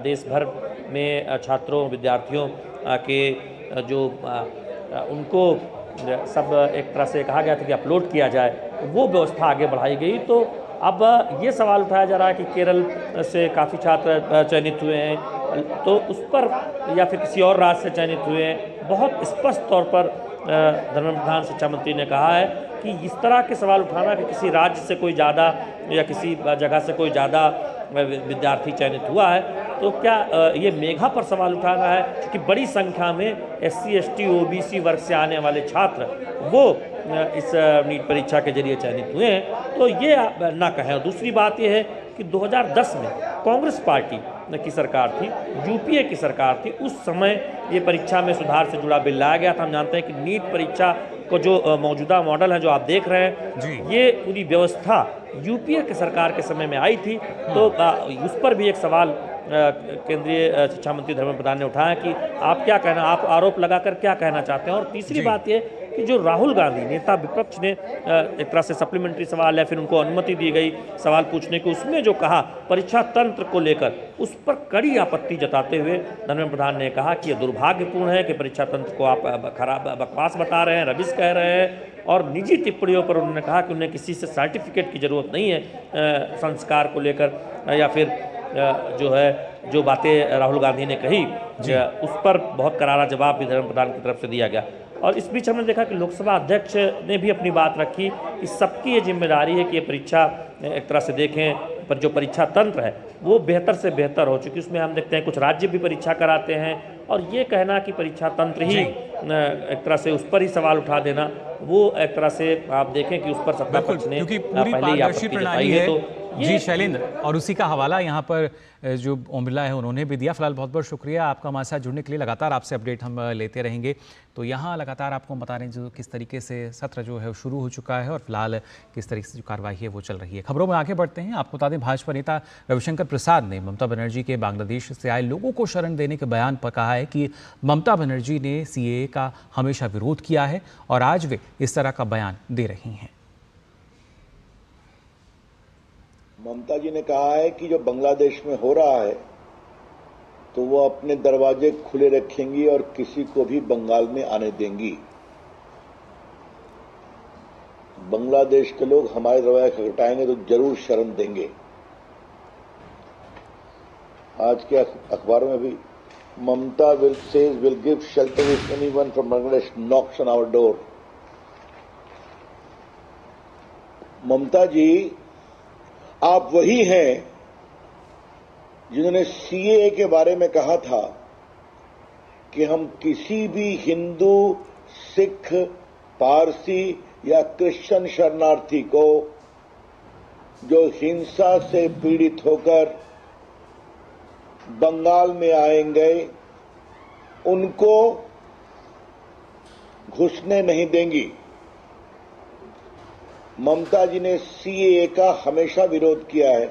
देश भर में छात्रों विद्यार्थियों के जो उनको सब एक तरह से कहा गया था कि अपलोड किया जाए, वो व्यवस्था आगे बढ़ाई गई। तो अब ये सवाल उठाया जा रहा है कि केरल से काफ़ी छात्र चयनित हुए हैं, तो उस पर या फिर किसी और राज्य से चयनित हुए हैं। बहुत स्पष्ट तौर पर धर्मेंद्र प्रधान शिक्षा मंत्री ने कहा है कि इस तरह के सवाल उठाना कि किसी राज्य से कोई ज़्यादा या किसी जगह से कोई ज़्यादा विद्यार्थी चयनित हुआ है, तो क्या ये मेघा पर सवाल उठाना है, क्योंकि बड़ी संख्या में SC ST OBC वर्ग से आने वाले छात्र वो इस नीट परीक्षा के जरिए चयनित हुए हैं, तो ये ना कहें। दूसरी बात ये है कि 2010 में कांग्रेस पार्टी की सरकार थी, UPA की सरकार थी, उस समय ये परीक्षा में सुधार से जुड़ा बिल लाया गया था। हम जानते हैं कि नीट परीक्षा को जो मौजूदा मॉडल है जो आप देख रहे हैं, ये पूरी व्यवस्था UPA की सरकार के समय में आई थी। तो उस पर भी एक सवाल केंद्रीय शिक्षा मंत्री धर्मेंद्र प्रधान ने उठाया कि आप क्या कहना, आप आरोप लगाकर क्या कहना चाहते हैं। और तीसरी बात ये कि जो राहुल गांधी नेता विपक्ष ने एक तरह से सप्लीमेंट्री सवाल है, फिर उनको अनुमति दी गई सवाल पूछने की, उसमें जो कहा परीक्षा तंत्र को लेकर उस पर कड़ी आपत्ति जताते हुए धर्मेंद्र प्रधान ने कहा कि यह दुर्भाग्यपूर्ण है कि परीक्षा तंत्र को आप खराब बकवास बता रहे हैं, रबिश कह रहे हैं। और निजी टिप्पणियों पर उन्होंने कहा कि उन्हें किसी से सर्टिफिकेट की ज़रूरत नहीं है संस्कार को लेकर, या फिर जो है जो बातें राहुल गांधी ने कही उस पर बहुत करारा जवाब भी धर्मेंद्र प्रधान की तरफ से दिया गया। और इस बीच हमने देखा कि लोकसभा अध्यक्ष ने भी अपनी बात रखी कि सबकी ये जिम्मेदारी है कि ये परीक्षा एक तरह से देखें, पर जो परीक्षा तंत्र है वो बेहतर से बेहतर हो चुकी। उसमें हम देखते हैं कुछ राज्य भी परीक्षा कराते हैं, और ये कहना कि परीक्षा तंत्र ही एक तरह से उस पर ही सवाल उठा देना, वो एक तरह से आप देखें कि उस पर सत्ता पक्ष ने पहले ही आपत्ति जताई है। तो जी शैलेंद्र, और उसी का हवाला यहाँ पर जो ओम बिरला है उन्होंने भी दिया। फिलहाल बहुत बहुत शुक्रिया आपका हमारे साथ जुड़ने के लिए, लगातार आपसे अपडेट हम लेते रहेंगे। तो यहाँ लगातार आपको बता रहे हैं जो किस तरीके से सत्र जो है शुरू हो चुका है और फिलहाल किस तरीके से जो कार्रवाई है वो चल रही है। खबरों में आगे बढ़ते हैं। आपको बता दें भाजपा नेता रविशंकर प्रसाद ने ममता बनर्जी के बांग्लादेश से आए लोगों को शरण देने के बयान पर कहा है कि ममता बनर्जी ने CAA का हमेशा विरोध किया है और आज वे इस तरह का बयान दे रही हैं। ममता जी ने कहा है कि जो बांग्लादेश में हो रहा है तो वो अपने दरवाजे खुले रखेंगी और किसी को भी बंगाल में आने देंगी। बांग्लादेश के लोग हमारे दरवाजे खटखटाएंगे तो जरूर शरण देंगे। आज के अखबारों में भी Mamata will give shelter if anyone from Bangladesh knocks on our door. Mamata ji, आप वही हैं जिन्होंने CAA के बारे में कहा था कि हम किसी भी हिंदू, सिख, पारसी या क्रिश्चियन शरणार्थी को जो हिंसा से पीड़ित होकर बंगाल में आएंगे उनको घुसने नहीं देंगी। ममता जी ने CAA का हमेशा विरोध किया है।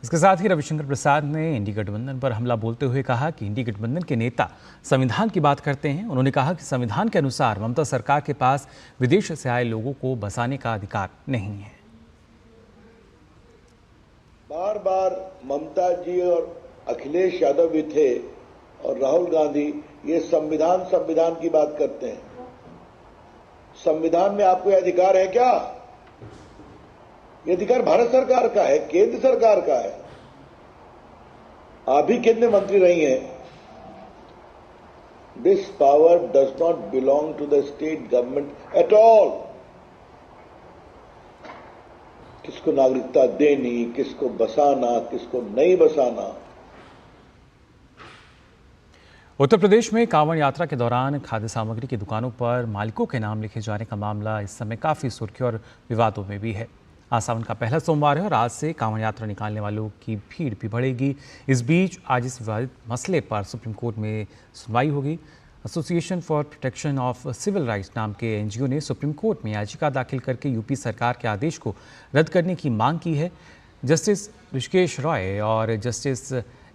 इसके साथ ही रविशंकर प्रसाद ने इंडी गठबंधन पर हमला बोलते हुए कहा कि इंडी गठबंधन के नेता संविधान की बात करते हैं। उन्होंने कहा कि संविधान के अनुसार ममता सरकार के पास विदेश से आए लोगों को बसाने का अधिकार नहीं है। बार बार ममता जी और अखिलेश यादव भी थे और राहुल गांधी, ये संविधान की बात करते हैं। संविधान में आपको यह अधिकार है क्या? यह अधिकार भारत सरकार का है, केंद्र सरकार का है। आप भी केंद्रीय मंत्री रही हैं। This power does not belong to the state government at all. किसको नागरिकता देनी, किसको बसाना, किसको नहीं बसाना। उत्तर प्रदेश में कांवड़ यात्रा के दौरान खाद्य सामग्री की दुकानों पर मालिकों के नाम लिखे जाने का मामला इस समय काफ़ी सुर्खियों और विवादों में भी है। आज सावन का पहला सोमवार है और आज से कांवड़ यात्रा निकालने वालों की भीड़ भी बढ़ेगी। इस बीच आज इस विवादित मसले पर सुप्रीम कोर्ट में सुनवाई होगी। Association for protection of civil rights नाम के एनजीओ ने सुप्रीम कोर्ट में याचिका दाखिल करके यूपी सरकार के आदेश को रद्द करने की मांग की है। जस्टिस ऋषिकेश रॉय और जस्टिस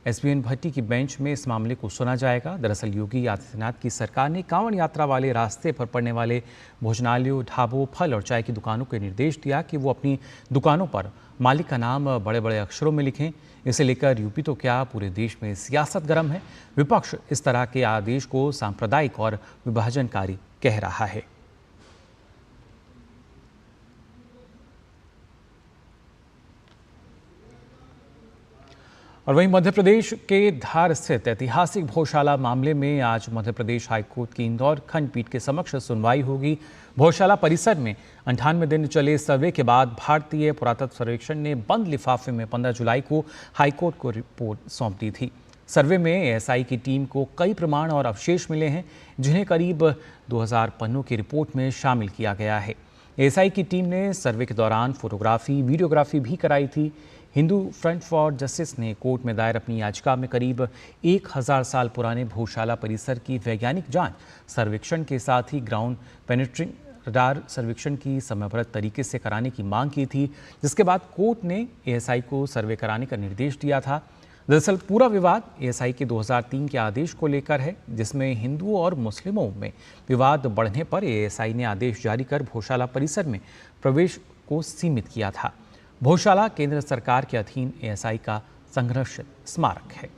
एसबीएन भट्टी की बेंच में इस मामले को सुना जाएगा। दरअसल योगी आदित्यनाथ की सरकार ने कांवड़ यात्रा वाले रास्ते पर पड़ने वाले भोजनालयों, ढाबों, फल और चाय की दुकानों को निर्देश दिया कि वो अपनी दुकानों पर मालिक का नाम बड़े बड़े अक्षरों में लिखें। इसे लेकर यूपी तो क्या पूरे देश में सियासत गर्म है। विपक्ष इस तरह के आदेश को सांप्रदायिक और विभाजनकारी कह रहा है। और वहीं मध्य प्रदेश के धार स्थित ऐतिहासिक भोजशाला मामले में आज मध्य प्रदेश हाईकोर्ट की इंदौर खंडपीठ के समक्ष सुनवाई होगी। भोजशाला परिसर में 98 दिन चले सर्वे के बाद भारतीय पुरातत्व सर्वेक्षण ने बंद लिफाफे में 15 जुलाई को हाईकोर्ट को रिपोर्ट सौंप दी थी। सर्वे में एएसआई की टीम को कई प्रमाण और अवशेष मिले हैं, जिन्हें करीब 2000 पन्नों की रिपोर्ट में शामिल किया गया है। एएसआई की टीम ने सर्वे के दौरान फोटोग्राफी, वीडियोग्राफी भी कराई थी। हिंदू फ्रंट फॉर जस्टिस ने कोर्ट में दायर अपनी याचिका में करीब 1000 साल पुराने भोजशाला परिसर की वैज्ञानिक जांच, सर्वेक्षण के साथ ही ग्राउंड पेनिट्रिंग रडार सर्वेक्षण की समयबद्ध तरीके से कराने की मांग की थी, जिसके बाद कोर्ट ने एएसआई को सर्वे कराने का निर्देश दिया था। दरअसल पूरा विवाद एएसआई के 2003 के आदेश को लेकर है, जिसमें हिंदुओं और मुस्लिमों में विवाद बढ़ने पर एएसआई ने आदेश जारी कर भोजशाला परिसर में प्रवेश को सीमित किया था। भोजशाला केंद्र सरकार के अधीन एएसआई का संरक्षित स्मारक है।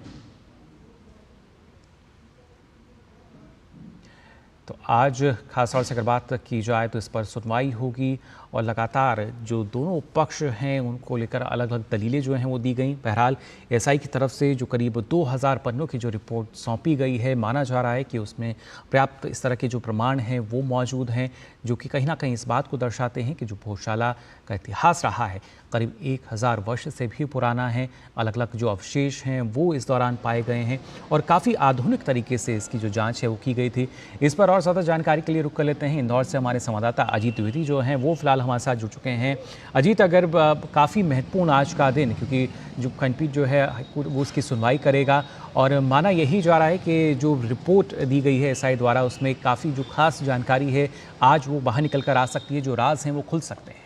तो आज खास तौर से अगर बात की जाए तो इस पर सुनवाई होगी और लगातार जो दोनों पक्ष हैं उनको लेकर अलग अलग दलीलें जो हैं वो दी गई। बहरहाल एएसआई की तरफ से जो करीब 2000 पन्नों की जो रिपोर्ट सौंपी गई है, माना जा रहा है कि उसमें पर्याप्त इस तरह के जो प्रमाण हैं वो मौजूद हैं, जो कि कहीं ना कहीं इस बात को दर्शाते हैं कि जो भोजशाला का इतिहास रहा है करीब 1000 वर्ष से भी पुराना है। अलग अलग जो अवशेष हैं वो इस दौरान पाए गए हैं और काफ़ी आधुनिक तरीके से इसकी जो जांच है वो की गई थी। इस पर और ज़्यादा जानकारी के लिए रुक कर लेते हैं। इंदौर से हमारे संवाददाता अजीत द्विवेदी जो हैं वो फिलहाल हमारे साथ जुड़ चुके हैं। अजीत, अगर काफ़ी महत्वपूर्ण आज का दिन, क्योंकि जो खंडपीठ जो है हाईकोर्ट वो उसकी सुनवाई करेगा और माना यही जा रहा है कि जो रिपोर्ट दी गई है एएसआई द्वारा उसमें काफ़ी जो खास जानकारी है आज वो बाहर निकल कर आ सकती है, जो राज हैं वो खुल सकते हैं।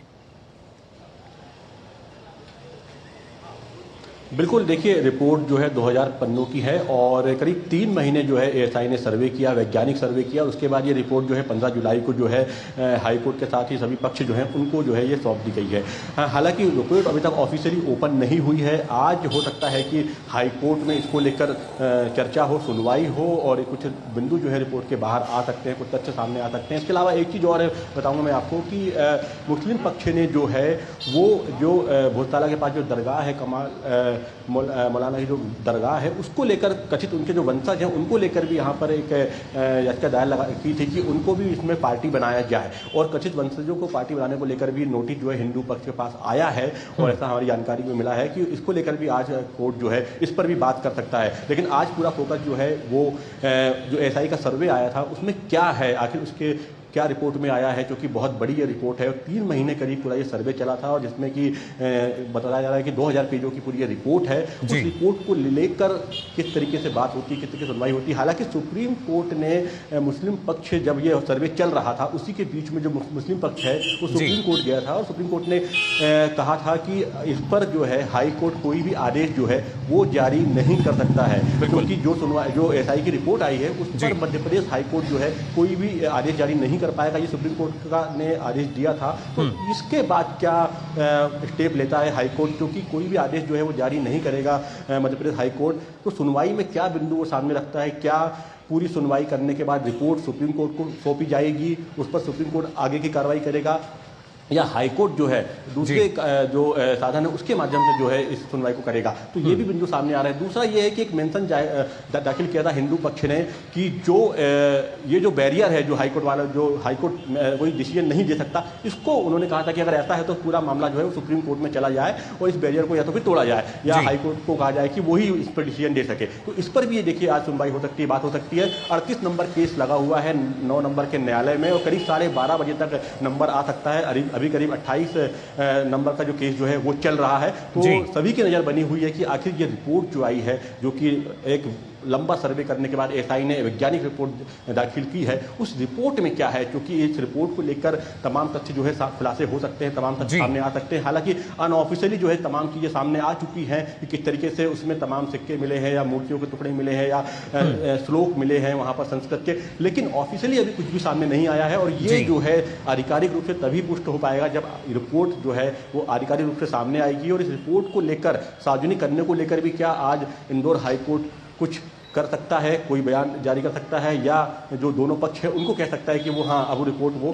बिल्कुल, देखिए रिपोर्ट जो है 2000 पन्नों की है और करीब 3 महीने जो है एएसआई ने सर्वे किया, वैज्ञानिक सर्वे किया। उसके बाद ये रिपोर्ट जो है 15 जुलाई को जो है हाईकोर्ट के साथ ही सभी पक्ष जो हैं उनको जो है ये सौंप दी गई है। हालांकि रिपोर्ट अभी तक ऑफिशियली ओपन नहीं हुई है। आज हो सकता है कि हाईकोर्ट में इसको लेकर चर्चा हो, सुनवाई हो और कुछ बिंदु जो है रिपोर्ट के बाहर आ सकते हैं, कुछ तथ्य सामने आ सकते हैं। इसके अलावा एक चीज़ और बताऊँगा मैं आपको कि मुस्लिम पक्ष ने जो है वो जो भोजशाला के पास जो दरगाह है कमाल मौलाना की जो दरगाह है उसको लेकर कथित उनके जो वंशज हैं उनको लेकर भी यहाँ पर एक याचिका दायर की थी कि उनको भी इसमें पार्टी बनाया जाए और कथित वंशजों को पार्टी बनाने को लेकर भी नोटिस जो है हिंदू पक्ष के पास आया है और ऐसा हमारी जानकारी में मिला है कि इसको लेकर भी आज कोर्ट जो है इस पर भी बात कर सकता है। लेकिन आज पूरा फोकस जो है वो जो एएसआई का सर्वे आया था उसमें क्या है, आखिर उसके क्या रिपोर्ट में आया है, क्योंकि बहुत बड़ी ये रिपोर्ट है और 3 महीने करीब पूरा ये सर्वे चला था और जिसमें कि बताया जा रहा है कि 2000 पेजों की पूरी ये रिपोर्ट है। उस रिपोर्ट को लेकर किस तरीके से बात होती है, किस तरीके से सुनवाई होती है। हालांकि सुप्रीम कोर्ट ने मुस्लिम पक्ष जब ये सर्वे चल रहा था उसी के बीच में जो मुस्लिम पक्ष है वो सुप्रीम कोर्ट गया था और सुप्रीम कोर्ट ने कहा था कि इस पर जो है हाई कोर्ट कोई भी आदेश जो है वो जारी नहीं कर सकता है, क्योंकि जो एएसआई की रिपोर्ट आई है उस पर मध्य प्रदेश हाईकोर्ट जो है कोई भी आदेश जारी नहीं कर पाएगा, ये सुप्रीम कोर्ट का ने आदेश दिया था। तो इसके बाद क्या स्टेप लेता है हाई कोर्ट, क्योंकि कोई भी आदेश जो है वो जारी नहीं करेगा मध्य प्रदेश हाई कोर्ट, तो सुनवाई में क्या बिंदु वो सामने रखता है? क्या पूरी सुनवाई करने के बाद रिपोर्ट सुप्रीम कोर्ट को सौंपी जाएगी, उस पर सुप्रीम कोर्ट आगे की कार्रवाई करेगा, या हाई कोर्ट जो है दूसरे जो साधन है उसके माध्यम से जो है इस सुनवाई को करेगा? तो ये भी बिंदु सामने आ रहा है। दूसरा ये है कि एक मेंशन दाखिल किया था हिंदू पक्ष ने कि जो ये जो बैरियर है, जो हाई कोर्ट वाला, जो हाई कोर्ट कोई डिसीजन नहीं दे सकता, इसको उन्होंने कहा था कि अगर ऐसा है तो पूरा मामला जो है वो सुप्रीम कोर्ट में चला जाए और इस बैरियर को या तो फिर तोड़ा जाए या हाई कोर्ट को कहा जाए कि वही इस पर डिसीजन दे सके। तो इस पर भी ये देखिए आज सुनवाई हो सकती है, बात हो सकती है। 38 नंबर केस लगा हुआ है 9 नंबर के न्यायालय में और करीब 12:30 बजे तक नंबर आ सकता है। अभी करीब 28 नंबर का जो केस जो है वो चल रहा है। तो सभी की नज़र बनी हुई है कि आखिर ये रिपोर्ट जो आई है, जो कि एक लंबा सर्वे करने के बाद एसआई ने वैज्ञानिक रिपोर्ट दाखिल की है, उस रिपोर्ट में क्या है, क्योंकि इस रिपोर्ट को लेकर तमाम तथ्य जो है खुलासे हो सकते हैं, तमाम तथ्य सामने आ सकते हैं। हालांकि अनऑफिशियली जो है तमाम चीज़ें सामने आ चुकी हैं कि किस तरीके से उसमें तमाम सिक्के मिले हैं या मूर्तियों के टुकड़े मिले हैं या श्लोक मिले हैं वहाँ पर संस्कृत के, लेकिन ऑफिशियली अभी कुछ भी सामने नहीं आया है। और ये जो है आधिकारिक रूप से तभी पुष्ट हो पाएगा जब रिपोर्ट जो है वो आधिकारिक रूप से सामने आएगी। और इस रिपोर्ट को लेकर सार्वजनिक करने को लेकर भी क्या आज इंदौर हाईकोर्ट कुछ कर सकता है, कोई बयान जारी कर सकता है, या जो दोनों पक्ष है उनको कह सकता है कि वो हाँ अब वो रिपोर्ट वो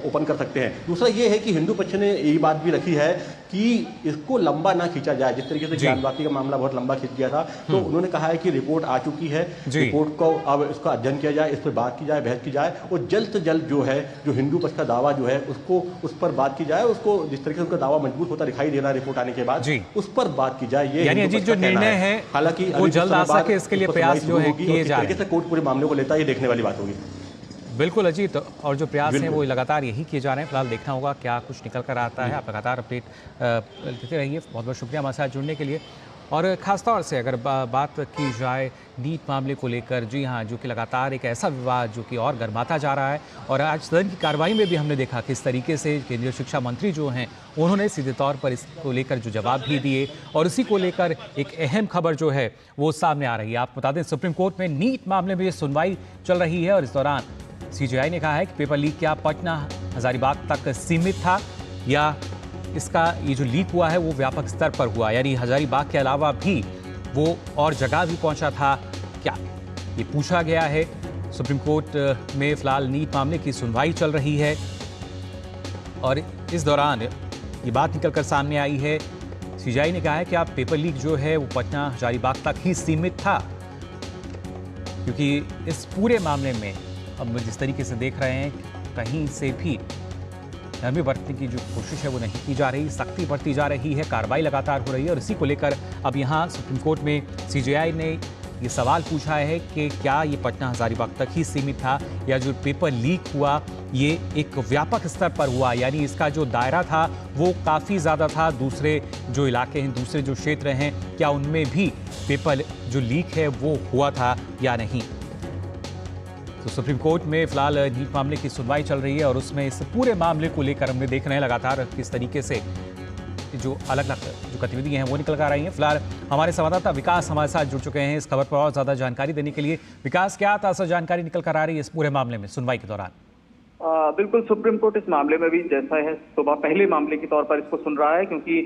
ओपन कर सकते हैं। दूसरा ये है कि हिंदू पक्ष ने यही बात भी रखी है कि इसको लंबा ना खींचा जाए, जिस तरीके से ज्ञानवापी का मामला बहुत लंबा खींच गया था, तो उन्होंने कहा है कि रिपोर्ट आ चुकी है, रिपोर्ट को अब इसका अध्ययन किया जाए, इस पर बात की जाए, बहस की जाए और जल्द से जल्द जो है जो हिंदू पक्ष का दावा जो है उसको उस पर बात की जाए, उसको जिस तरीके से उनका दावा मजबूत होता दिखाई दे रहा है रिपोर्ट आने के बाद उस पर बात की जाए। ये यानी जो निर्णय है हालांकि वो जल्द आ सके इसके लिए प्रयास जो है किए जा रहे हैं। कोर्ट पूरे मामले को लेता है, ये देखने वाली बात होगी। बिल्कुल अजीत, और जो प्रयास हैं वो लगातार यही किए जा रहे हैं। फिलहाल देखना होगा क्या कुछ निकल कर आता है। आप लगातार अपडेट देते रहिए। बहुत बहुत शुक्रिया हमारे साथ जुड़ने के लिए। और ख़ासतौर से अगर बात की जाए नीट मामले को लेकर, जी हाँ, जो कि लगातार एक ऐसा विवाद जो कि और गर्माता जा रहा है। और आज सदन की कार्रवाई में भी हमने देखा किस तरीके से केंद्रीय शिक्षा मंत्री जो हैं उन्होंने सीधे तौर पर इसको लेकर जो जवाब भी दिए और इसी को लेकर एक अहम खबर जो है वो सामने आ रही है। आपको बता दें सुप्रीम कोर्ट में नीट मामले में ये सुनवाई चल रही है और इस दौरान सीजेआई ने कहा है कि पेपर लीक क्या पटना हजारीबाग तक सीमित था या इसका ये जो लीक हुआ है वो व्यापक स्तर पर हुआ, यानी हजारीबाग के अलावा भी वो और जगह भी पहुंचा था क्या, ये पूछा गया है। सुप्रीम कोर्ट में फिलहाल नीट मामले की सुनवाई चल रही है और इस दौरान ये बात निकलकर सामने आई है। सीजेआई ने कहा है कि आप पेपर लीक जो है वो पटना हजारीबाग तक ही सीमित था, क्योंकि इस पूरे मामले में अब जिस तरीके से देख रहे हैं कहीं से भी नरमी बरतने की जो कोशिश है वो नहीं की जा रही, सख्ती बरती जा रही है, कार्रवाई लगातार हो रही है। और इसी को लेकर अब यहाँ सुप्रीम कोर्ट में सीजेआई ने ये सवाल पूछा है कि क्या ये पटना हजारीबाग तक ही सीमित था या जो पेपर लीक हुआ ये एक व्यापक स्तर पर हुआ, यानी इसका जो दायरा था वो काफ़ी ज़्यादा था। दूसरे जो इलाके हैं, दूसरे जो क्षेत्र हैं, क्या उनमें भी पेपर जो लीक है वो हुआ था या नहीं। तो सुप्रीम कोर्ट में फिलहाल नीट मामले की सुनवाई चल रही है और उसमें इस पूरे मामले को लेकर हमने देख रहे हैं लगातार किस तरीके से जो अलग अलग जो गतिविधियां हैं वो निकल कर रही हैं। फिलहाल हमारे संवाददाता विकास हमारे साथ जुड़ चुके हैं इस खबर पर और ज़्यादा जानकारी देने के लिए। विकास, क्या ताज़ा जानकारी निकल कर आ रही है इस पूरे मामले में सुनवाई के दौरान? बिल्कुल, सुप्रीम कोर्ट इस मामले में भी जैसा है सुबह पहले मामले के तौर पर इसको सुन रहा है, क्योंकि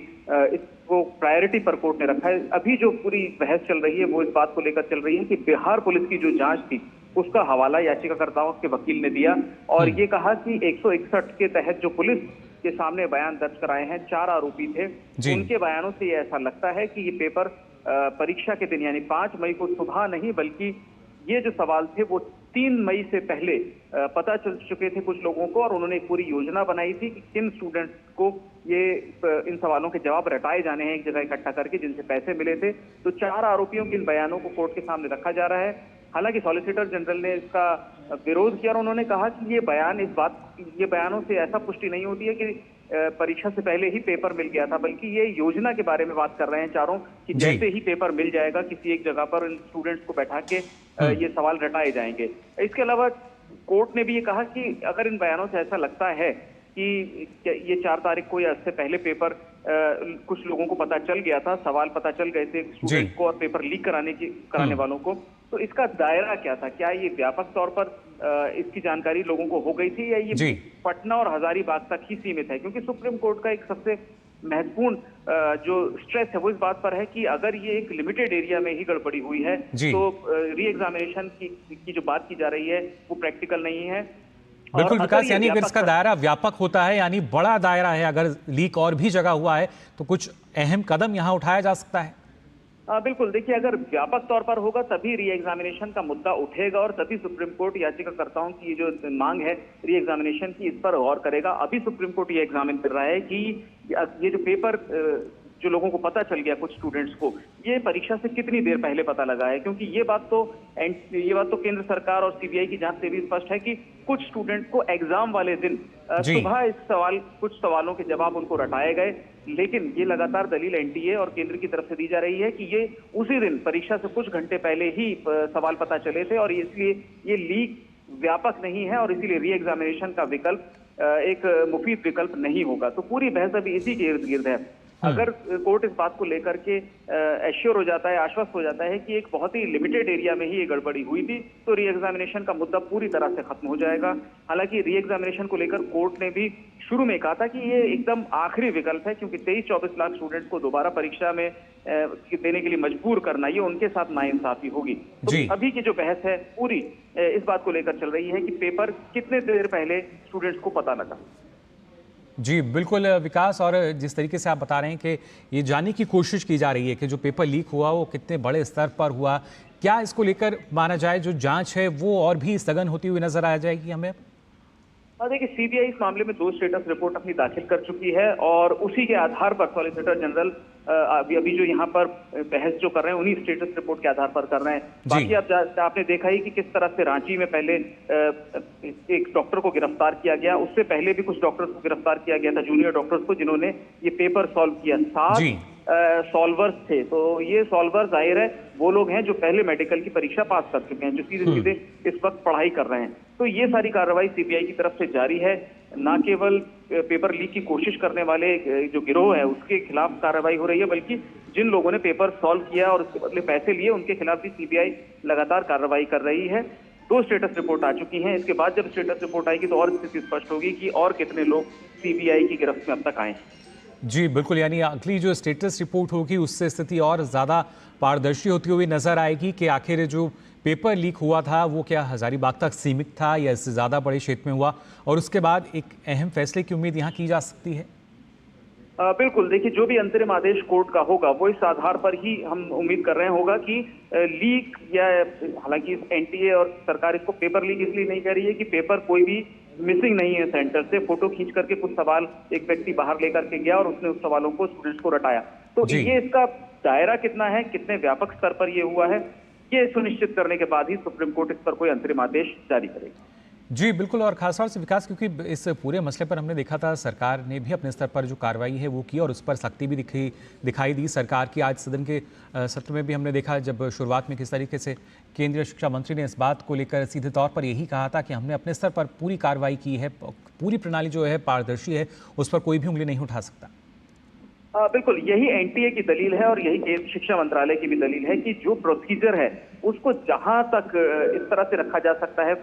इसको प्रायोरिटी पर कोर्ट ने रखा है। अभी जो पूरी बहस चल रही है वो इस बात को लेकर चल रही है कि बिहार पुलिस की जो जांच थी उसका हवाला याचिकाकर्ताओं के वकील ने दिया और ये कहा कि 161 के तहत जो पुलिस के सामने बयान दर्ज कराए हैं 4 आरोपी थे, उनके बयानों से ये ऐसा लगता है कि ये पेपर परीक्षा के दिन यानी 5 मई को सुबह नहीं बल्कि ये जो सवाल थे वो 3 मई से पहले पता चल चुके थे कुछ लोगों को और उन्होंने एक पूरी योजना बनाई थी कि किन स्टूडेंट्स को ये इन सवालों के जवाब रटाए जाने हैं एक जगह इकट्ठा करके जिनसे पैसे मिले थे। तो 4 आरोपियों के इन बयानों को कोर्ट के सामने रखा जा रहा है। हालांकि सॉलिसिटर जनरल ने इसका विरोध किया और उन्होंने कहा कि ये बयानों से ऐसा पुष्टि नहीं होती है कि परीक्षा से पहले ही पेपर मिल गया था, बल्कि ये योजना के बारे में बात कर रहे हैं चारों कि जैसे ही पेपर मिल जाएगा किसी एक जगह पर इन स्टूडेंट्स को बैठा के ये सवाल रटाए जाएंगे। इसके अलावा कोर्ट ने भी ये कहा कि अगर इन बयानों से ऐसा लगता है कि ये 4 तारीख को या इससे पहले पेपर कुछ लोगों को पता चल गया था, सवाल पता चल गए थे स्टूडेंट्स को और पेपर लीक कराने वालों को, तो इसका दायरा क्या था? क्या ये व्यापक तौर पर इसकी जानकारी लोगों को हो गई थी, या ये पटना और हजारीबाग तक ही सीमित है? क्योंकि सुप्रीम कोर्ट का एक सबसे महत्वपूर्ण जो स्ट्रेस है वो इस बात पर है कि अगर ये एक लिमिटेड एरिया में ही गड़बड़ी हुई है तो री एग्जामिनेशन की जो बात की जा रही है वो प्रैक्टिकल नहीं है। बिल्कुल विकास, यानी अगर इसका दायरा व्यापक होता है, यानी बड़ा दायरा है, अगर लीक और भी जगह हुआ है तो कुछ अहम कदम यहाँ उठाया जा सकता है। बिल्कुल, देखिए अगर व्यापक तौर पर होगा तभी री एग्जामिनेशन का मुद्दा उठेगा और तभी सुप्रीम कोर्ट याचिकाकर्ताओं की जो मांग है री एग्जामिनेशन की इस पर गौर करेगा। अभी सुप्रीम कोर्ट ये एग्जामिन कर रहा है कि ये जो पेपर जो लोगों को पता चल गया कुछ स्टूडेंट्स को, ये परीक्षा से कितनी देर पहले पता लगा है, क्योंकि ये बात तो केंद्र सरकार और सीबीआई की जांच से भी स्पष्ट है कि कुछ स्टूडेंट्स को एग्जाम वाले दिन सुबह कुछ सवालों के जवाब उनको रटाए गए, लेकिन ये लगातार दलील एनटीए और केंद्र की तरफ से दी जा रही है कि ये उसी दिन परीक्षा से कुछ घंटे पहले ही सवाल पता चले थे और इसलिए ये लीक व्यापक नहीं है और इसीलिए री एग्जामिनेशन का विकल्प एक मुफीद विकल्प नहीं होगा। तो पूरी बहस अभी इसी के इर्द गिर्द है। अगर कोर्ट इस बात को लेकर के एश्योर हो जाता है, आश्वस्त हो जाता है कि एक बहुत ही लिमिटेड एरिया में ही ये गड़बड़ी हुई थी, तो री एग्जामिनेशन का मुद्दा पूरी तरह से खत्म हो जाएगा। हालांकि री एग्जामिनेशन को लेकर कोर्ट ने भी शुरू में कहा था कि ये एकदम आखिरी विकल्प है, क्योंकि 23-24 लाख स्टूडेंट्स को दोबारा परीक्षा में देने के लिए मजबूर करना ये उनके साथ नाइंसाफी होगी। तो अभी की जो बहस है पूरी इस बात को लेकर चल रही है कि पेपर कितने देर पहले स्टूडेंट्स को पता लगा। जी बिल्कुल विकास, और जिस तरीके से आप बता रहे हैं कि ये जानने की कोशिश की जा रही है कि जो पेपर लीक हुआ वो कितने बड़े स्तर पर हुआ, क्या इसको लेकर माना जाए जो जांच है वो और भी सघन होती हुई नजर आ जाएगी हमें? देखिए सीबीआई इस मामले में 2 स्टेटस रिपोर्ट अपनी दाखिल कर चुकी है और उसी के आधार पर सॉलिसिटर जनरल अभी जो यहाँ पर बहस जो कर रहे हैं उन्हीं स्टेटस रिपोर्ट के आधार पर कर रहे हैं। बाकी आपने देखा ही कि किस तरह से रांची में पहले एक डॉक्टर को गिरफ्तार किया गया, उससे पहले भी कुछ डॉक्टर्स को गिरफ्तार किया गया था, जूनियर डॉक्टर्स को, जिन्होंने ये पेपर सॉल्व किया। 7 सॉल्वर्स थे। तो ये सॉल्वर जाहिर है वो लोग हैं जो पहले मेडिकल की परीक्षा पास कर चुके हैं, जो सीधे इस वक्त पढ़ाई कर रहे हैं। तो ये सारी कार्रवाई सीबीआई की तरफ से जारी है। न केवल पेपर लीक की कोशिश करने वाले जो गिरोह है उसके खिलाफ कार्रवाई हो रही है, बल्कि जिन लोगों ने पेपर सॉल्व किया और उसके बदले पैसे लिए उनके खिलाफ भी सीबीआई लगातार कार्रवाई कर रही है। 2 स्टेटस रिपोर्ट आ चुकी हैं। इसके बाद जब स्टेटस रिपोर्ट आएगी तो और स्थिति स्पष्ट होगी कि और कितने लोग सीबीआई की गिरफ्त में अब तक आए। जी बिल्कुल, यानी अगली जो स्टेटस रिपोर्ट होगी उससे स्थिति और ज़्यादा पारदर्शी होती हुई नजर आएगी कि आखिर जो पेपर लीक हुआ था वो क्या हजारीबाग तक सीमित था या इससे ज़्यादा बड़े क्षेत्र में हुआ, और उसके बाद एक अहम फैसले की उम्मीद यहाँ की जा सकती है। बिल्कुल, देखिए जो भी अंतरिम आदेश कोर्ट का होगा वो इस आधार पर ही हम उम्मीद कर रहे हैं होगा कि लीक, या हालांकि एनटीए और सरकार इसको पेपर लीक इसलिए नहीं कह रही है कि पेपर कोई भी मिसिंग नहीं है सेंटर से, फोटो खींच करके कुछ सवाल एक व्यक्ति बाहर लेकर के गया और उसने उस सवालों को स्टूडेंट्स को रटाया। तो ये इसका दायरा कितना है, कितने व्यापक स्तर पर ये हुआ है, ये सुनिश्चित करने के बाद ही सुप्रीम कोर्ट इस पर कोई अंतरिम आदेश जारी करेगी। जी बिल्कुल, और खासतौर से विकास, क्योंकि इस पूरे मसले पर हमने देखा था सरकार ने भी अपने स्तर पर जो कार्रवाई है वो की और उस पर सख्ती भी दिखाई दी सरकार की। आज सदन के सत्र में भी हमने देखा जब शुरुआत में किस तरीके से केंद्रीय शिक्षा मंत्री ने इस बात को लेकर सीधे तौर पर यही कहा था कि हमने अपने स्तर पर पूरी कार्रवाई की है, पूरी प्रणाली जो है पारदर्शी है, उस पर कोई भी उंगली नहीं उठा सकता। बिल्कुल, यही एनटीए की दलील है और यही केंद्रीय शिक्षा मंत्रालय की भी दलील है कि जो प्रोसीजर है उसको जहां तक इस तरह से रखा जा सकता है,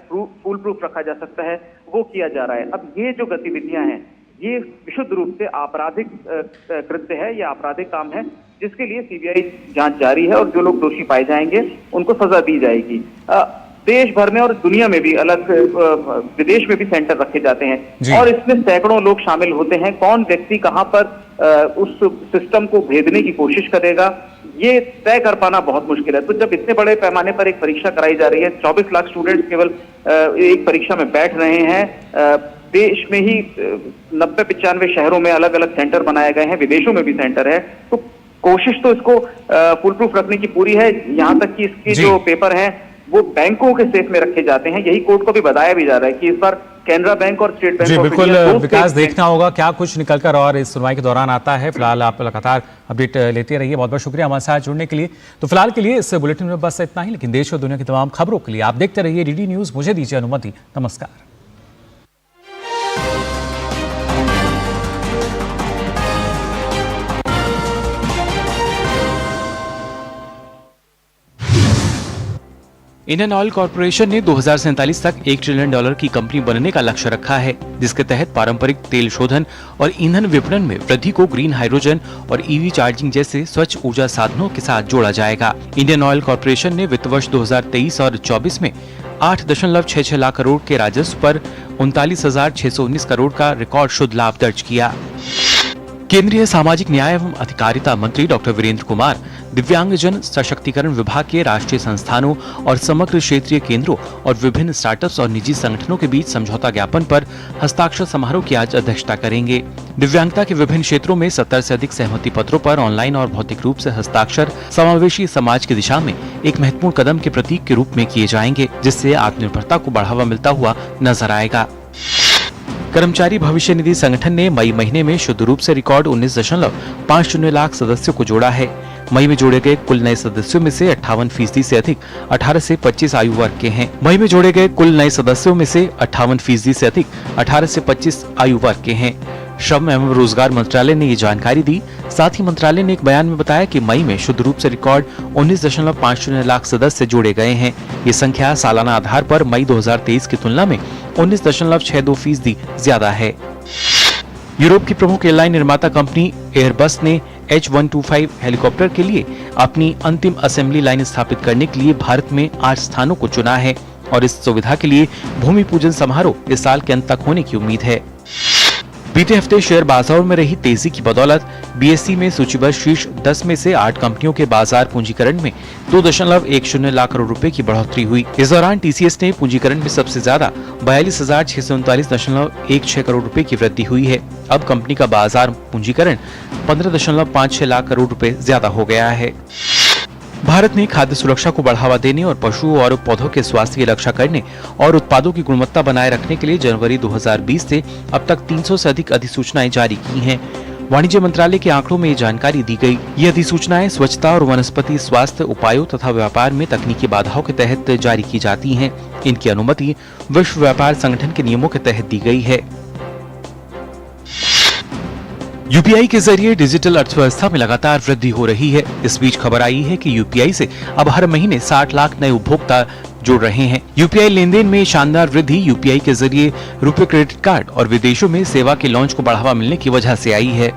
फुल प्रूफ रखा जा सकता है, वो किया जा रहा है। अब ये जो गतिविधियां हैं ये विशुद्ध रूप से आपराधिक कृत्य है, या आपराधिक काम है, जिसके लिए सीबीआई जांच जारी है और जो लोग दोषी पाए जाएंगे उनको सजा दी जाएगी। देश भर में और दुनिया में भी अलग विदेश में भी सेंटर रखे जाते हैं और इसमें सैकड़ों लोग शामिल होते हैं। कौन व्यक्ति कहां पर उस सिस्टम को भेदने की कोशिश करेगा ये तय कर पाना बहुत मुश्किल है। तो जब इतने बड़े पैमाने पर एक परीक्षा कराई जा रही है, 24 लाख स्टूडेंट्स केवल एक परीक्षा में बैठ रहे हैं, देश में ही 90-95 शहरों में अलग अलग सेंटर बनाए गए हैं, विदेशों में भी सेंटर है, तो कोशिश तो इसको फुल प्रूफ रखने की पूरी है। यहाँ तक कि इसके जो पेपर हैं वो बैंकों के सेफ में रखे जाते हैं। यही कोर्ट को भी बताया भी जा रहा है कि इस बार कैनरा बैंक और स्टेट बैंक जी बिल्कुल विकास, देखना होगा क्या कुछ निकलकर और इस सुनवाई के दौरान आता है। फिलहाल आप लगातार अपडेट लेते रहिए। बहुत बहुत शुक्रिया हमारे साथ जुड़ने के लिए। तो फिलहाल के लिए इस बुलेटिन में बस इतना ही, लेकिन देश और दुनिया की तमाम खबरों के लिए आप देखते रहिए डीडी न्यूज। मुझे दीजिए अनुमति, नमस्कार। इंडियन ऑयल कॉर्पोरेशन ने 2047 तक $1 ट्रिलियन की कंपनी बनने का लक्ष्य रखा है, जिसके तहत पारंपरिक तेल शोधन और ईंधन विपणन में वृद्धि को ग्रीन हाइड्रोजन और ईवी चार्जिंग जैसे स्वच्छ ऊर्जा साधनों के साथ जोड़ा जाएगा। इंडियन ऑयल कॉर्पोरेशन ने वित्त वर्ष 2023 और 24 में 8.66 लाख करोड़ के राजस्व पर 39,619 करोड़ का रिकॉर्ड शुद्ध लाभ दर्ज किया। केंद्रीय सामाजिक न्याय एवं अधिकारिता मंत्री डॉक्टर वीरेंद्र कुमार दिव्यांगजन सशक्तिकरण विभाग के राष्ट्रीय संस्थानों और समग्र क्षेत्रीय केंद्रों और विभिन्न स्टार्टअप्स और निजी संगठनों के बीच समझौता ज्ञापन पर हस्ताक्षर समारोह की आज अध्यक्षता करेंगे। दिव्यांगता के विभिन्न क्षेत्रों में 70 से अधिक सहमति पत्रों पर ऑनलाइन और भौतिक रूप से हस्ताक्षर समावेशी समाज की दिशा में एक महत्वपूर्ण कदम के प्रतीक के रूप में किए जाएंगे, जिससे आत्मनिर्भरता को बढ़ावा मिलता हुआ नजर आएगा। कर्मचारी भविष्य निधि संगठन ने मई महीने में शुद्ध रूप से रिकॉर्ड 19.50 लाख सदस्यों को जोड़ा है। मई में जोड़े गए कुल नए सदस्यों में से 58% से अधिक 18 से 25 आयु वर्ग के हैं। मई में जोड़े गए कुल नए सदस्यों में से 58% से अधिक 18 से 25 आयु वर्ग के हैं। श्रम एवं रोजगार मंत्रालय ने ये जानकारी दी। साथ ही मंत्रालय ने एक बयान में बताया कि मई में शुद्ध रूप से रिकॉर्ड 19.50 लाख सदस्य जोड़े गए हैं। ये संख्या सालाना आधार पर मई 2023 की तुलना में 19.62% ज्यादा है। यूरोप की प्रमुख एयरलाइन निर्माता कंपनी एयरबस ने H125 हेलीकॉप्टर के लिए अपनी अंतिम असेंबली लाइन स्थापित करने के लिए भारत में 8 स्थानों को चुना है और इस सुविधा के लिए भूमि पूजन समारोह इस साल के अंत तक होने की उम्मीद है। बीते हफ्ते शेयर बाजारों में रही तेजी की बदौलत BSE में सूचीबद्ध शीर्ष 10 में से 8 कंपनियों के बाजार पूंजीकरण में 2.10 लाख करोड़ रुपए की बढ़ोतरी हुई। इस दौरान TCS ने पूंजीकरण में सबसे ज्यादा 42,639.16 करोड़ रुपए की वृद्धि हुई है। अब कंपनी का बाजार पूंजीकरण 15.56 लाख करोड़ रुपए ज्यादा हो गया है। भारत ने खाद्य सुरक्षा को बढ़ावा देने और पशुओं और पौधों के स्वास्थ्य की रक्षा करने और उत्पादों की गुणवत्ता बनाए रखने के लिए जनवरी 2020 से अब तक 300 से अधिक अधिसूचनाएं जारी की हैं। वाणिज्य मंत्रालय के आंकड़ों में ये जानकारी दी गई। ये अधिसूचनाएं स्वच्छता और वनस्पति स्वास्थ्य उपायों तथा व्यापार में तकनीकी बाधाओं के तहत जारी की जाती हैं। इनकी अनुमति विश्व व्यापार संगठन के नियमों के तहत दी गई है। यूपीआई के जरिए डिजिटल अर्थव्यवस्था में लगातार वृद्धि हो रही है। इस बीच खबर आई है कि यूपीआई से अब हर महीने 60 लाख नए उपभोक्ता जुड़ रहे हैं। यूपीआई लेनदेन में शानदार वृद्धि यूपीआई के जरिए रुपे क्रेडिट कार्ड और विदेशों में सेवा के लॉन्च को बढ़ावा मिलने की वजह से आई है।